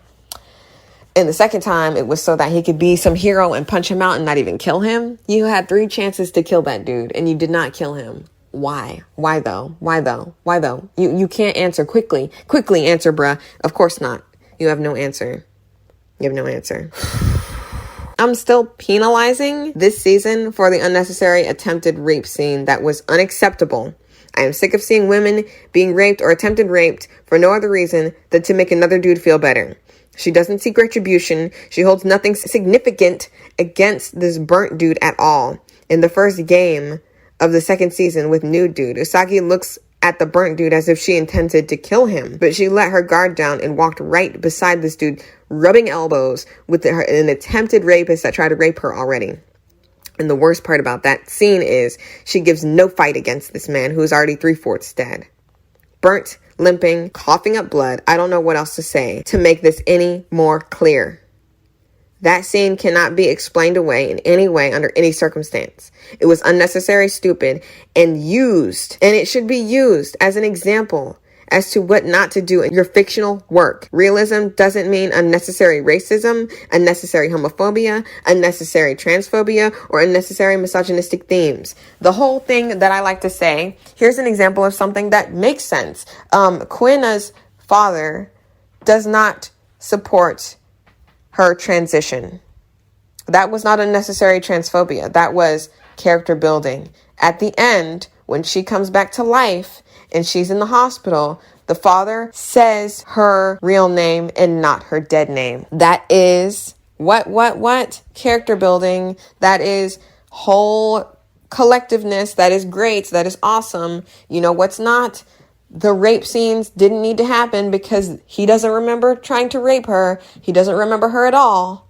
And the second time, it was so that he could be some hero and punch him out and not even kill him. You had 3 chances to kill that dude, and you did not kill him. Why? Why though? Why though? Why though? You can't answer quickly. Quickly answer, bruh. Of course not. You have no answer. You have no answer. I'm still penalizing this season for the unnecessary attempted rape scene that was unacceptable. I am sick of seeing women being raped or attempted raped for no other reason than to make another dude feel better. She doesn't seek retribution. She holds nothing significant against this burnt dude at all. In the first game of the second season with Nude Dude, Usagi looks at the burnt dude as if she intended to kill him, but she let her guard down and walked right beside this dude, rubbing elbows with an attempted rapist that tried to rape her already. And the worst part about that scene is she gives no fight against this man who is already 3/4 dead. Burnt, limping, coughing up blood. I don't know what else to say to make this any more clear. That scene cannot be explained away in any way under any circumstance. It was unnecessary, stupid, and used, and it should be used as an example as to what not to do in your fictional work. Realism doesn't mean unnecessary racism, unnecessary homophobia, unnecessary transphobia, or unnecessary misogynistic themes. The whole thing that I like to say, here's an example of something that makes sense. Quina's father does not support her transition. That was not unnecessary transphobia. That was character building. At the end, when she comes back to life and she's in the hospital, the father says her real name and not her dead name. That is what? Character building. That is whole collectiveness. That is great. That is awesome. You know what's not? The rape scenes didn't need to happen because he doesn't remember trying to rape her. He doesn't remember her at all.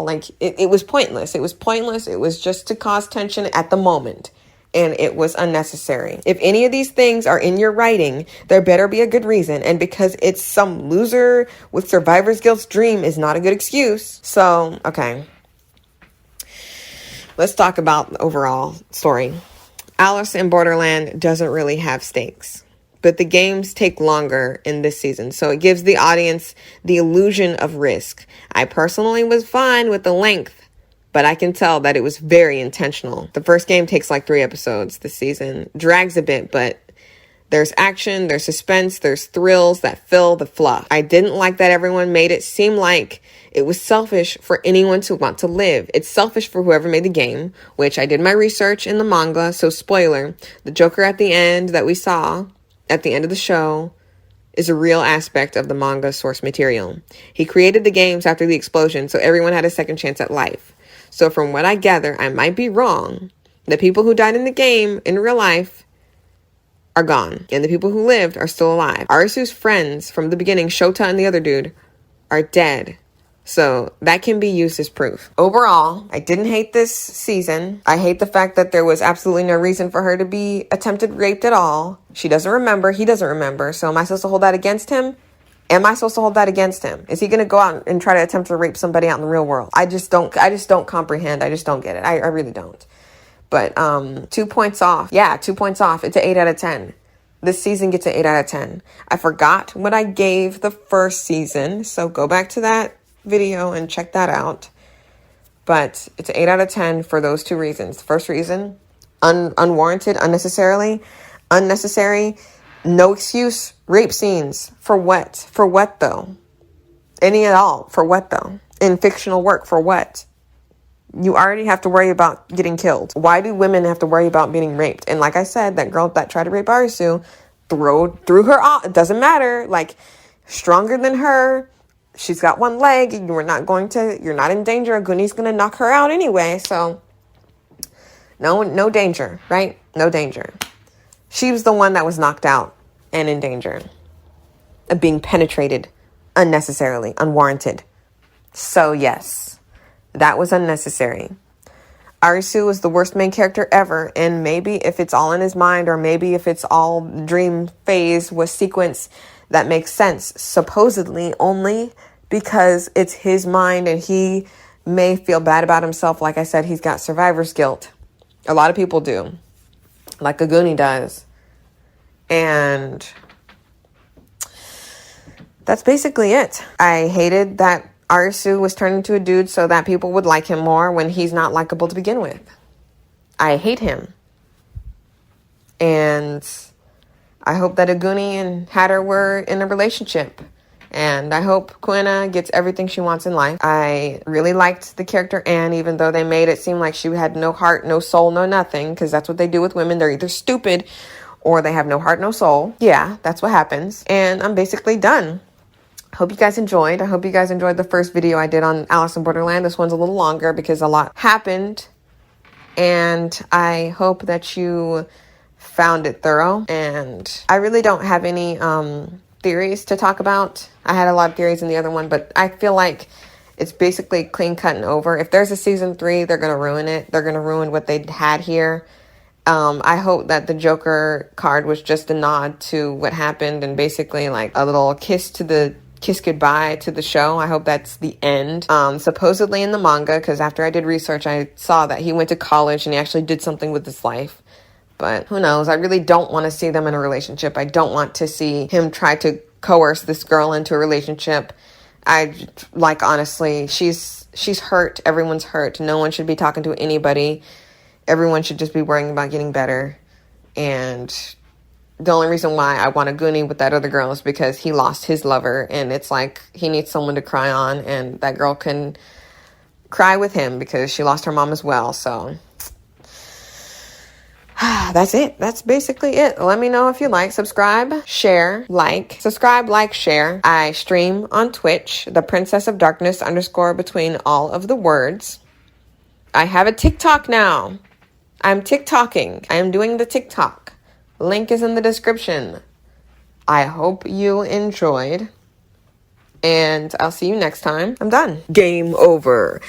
Like, it was pointless. It was pointless. It was just to cause tension at the moment. And it was unnecessary. If any of these things are in your writing, there better be a good reason. And because it's some loser with survivor's guilt's dream is not a good excuse. So, okay. Let's talk about the overall story. Alice in Borderland doesn't really have stakes. But the games take longer in this season, so it gives the audience the illusion of risk. I personally was fine with the length but I can tell that it was very intentional. The first game takes like 3 episodes this season. Drags a bit, but there's action, there's suspense, there's thrills that fill the fluff. I didn't like that everyone made it seem like it was selfish for anyone to want to live. It's selfish for whoever made the game, which I did my research in the manga, so spoiler, the Joker at the end that we saw at the end of the show is a real aspect of the manga source material. He created the games after the explosion, so everyone had a second chance at life. So from what I gather, I might be wrong. The people who died in the game, in real life, are gone. And the people who lived are still alive. Arisu's friends from the beginning, Shota and the other dude, are dead. So that can be used as proof. Overall, I didn't hate this season. I hate the fact that there was absolutely no reason for her to be attempted raped at all. She doesn't remember. He doesn't remember. So am I supposed to hold that against him? Am I supposed to hold that against him? Is he going to go out and try to attempt to rape somebody out in the real world? I just don't comprehend. I just don't get it. I really don't. But 2 points off. Yeah, 2 points off. It's an 8 out of 10. This season gets an 8 out of 10. I forgot what I gave the first season. So go back to that video and check that out. But it's an 8 out of 10 for those 2 reasons. The first reason, unwarranted, unnecessary, no excuse, rape scenes. For what? For what though? Any at all. For what though? In fictional work, for what? You already have to worry about getting killed. Why do women have to worry about being raped? And like I said, that girl that tried to rape Arisu threw her off. It doesn't matter. Like, stronger than her. She's got 1 leg. You're not in danger. Aguni's going to knock her out anyway. So no danger, right? No danger. She was the one that was knocked out and in danger of being penetrated unnecessarily, unwarranted. So yes, that was unnecessary. Arisu was the worst main character ever. And maybe if it's all in his mind, or maybe if it's all dream phase was sequence, that makes sense, supposedly only because it's his mind and he may feel bad about himself. Like I said, he's got survivor's guilt. A lot of people do, like Aguni does. And that's basically it. I hated that Arisu was turned into a dude so that people would like him more when he's not likable to begin with. I hate him. And I hope that Aguni and Hatter were in a relationship. And I hope Quina gets everything she wants in life. I really liked the character Anne, even though they made it seem like she had no heart, no soul, no nothing. Because that's what they do with women. They're either stupid or they have no heart, no soul. Yeah, that's what happens. And I'm basically done. Hope you guys enjoyed. I hope you guys enjoyed the first video I did on Alice in Borderland. This one's a little longer because a lot happened. And I hope that you found it thorough. And I really don't have any theories to talk about. I had a lot of theories in the other one, but I feel like it's basically clean cut and over. If there's a season 3, they're going to ruin it. They're going to ruin what they had here. I hope that the Joker card was just a nod to what happened and basically like a little kiss goodbye to the show. I hope that's the end. Supposedly in the manga, because after I did research, I saw that he went to college and he actually did something with his life. But who knows? I really don't want to see them in a relationship. I don't want to see him try to coerce this girl into a relationship. Honestly, she's hurt. Everyone's hurt. No one should be talking to anybody. Everyone should just be worrying about getting better. And the only reason why I want a Goonie with that other girl is because he lost his lover. And it's like he needs someone to cry on. And that girl can cry with him because she lost her mom as well. So that's it. That's basically it. Let me know if you like. Subscribe, share, like. Subscribe, like, share. I stream on Twitch, the Princess of Darkness _ between all of the words. I have a TikTok now. I'm TikToking. I am doing the TikTok. Link is in the description. I hope you enjoyed. And I'll see you next time. I'm done. Game over.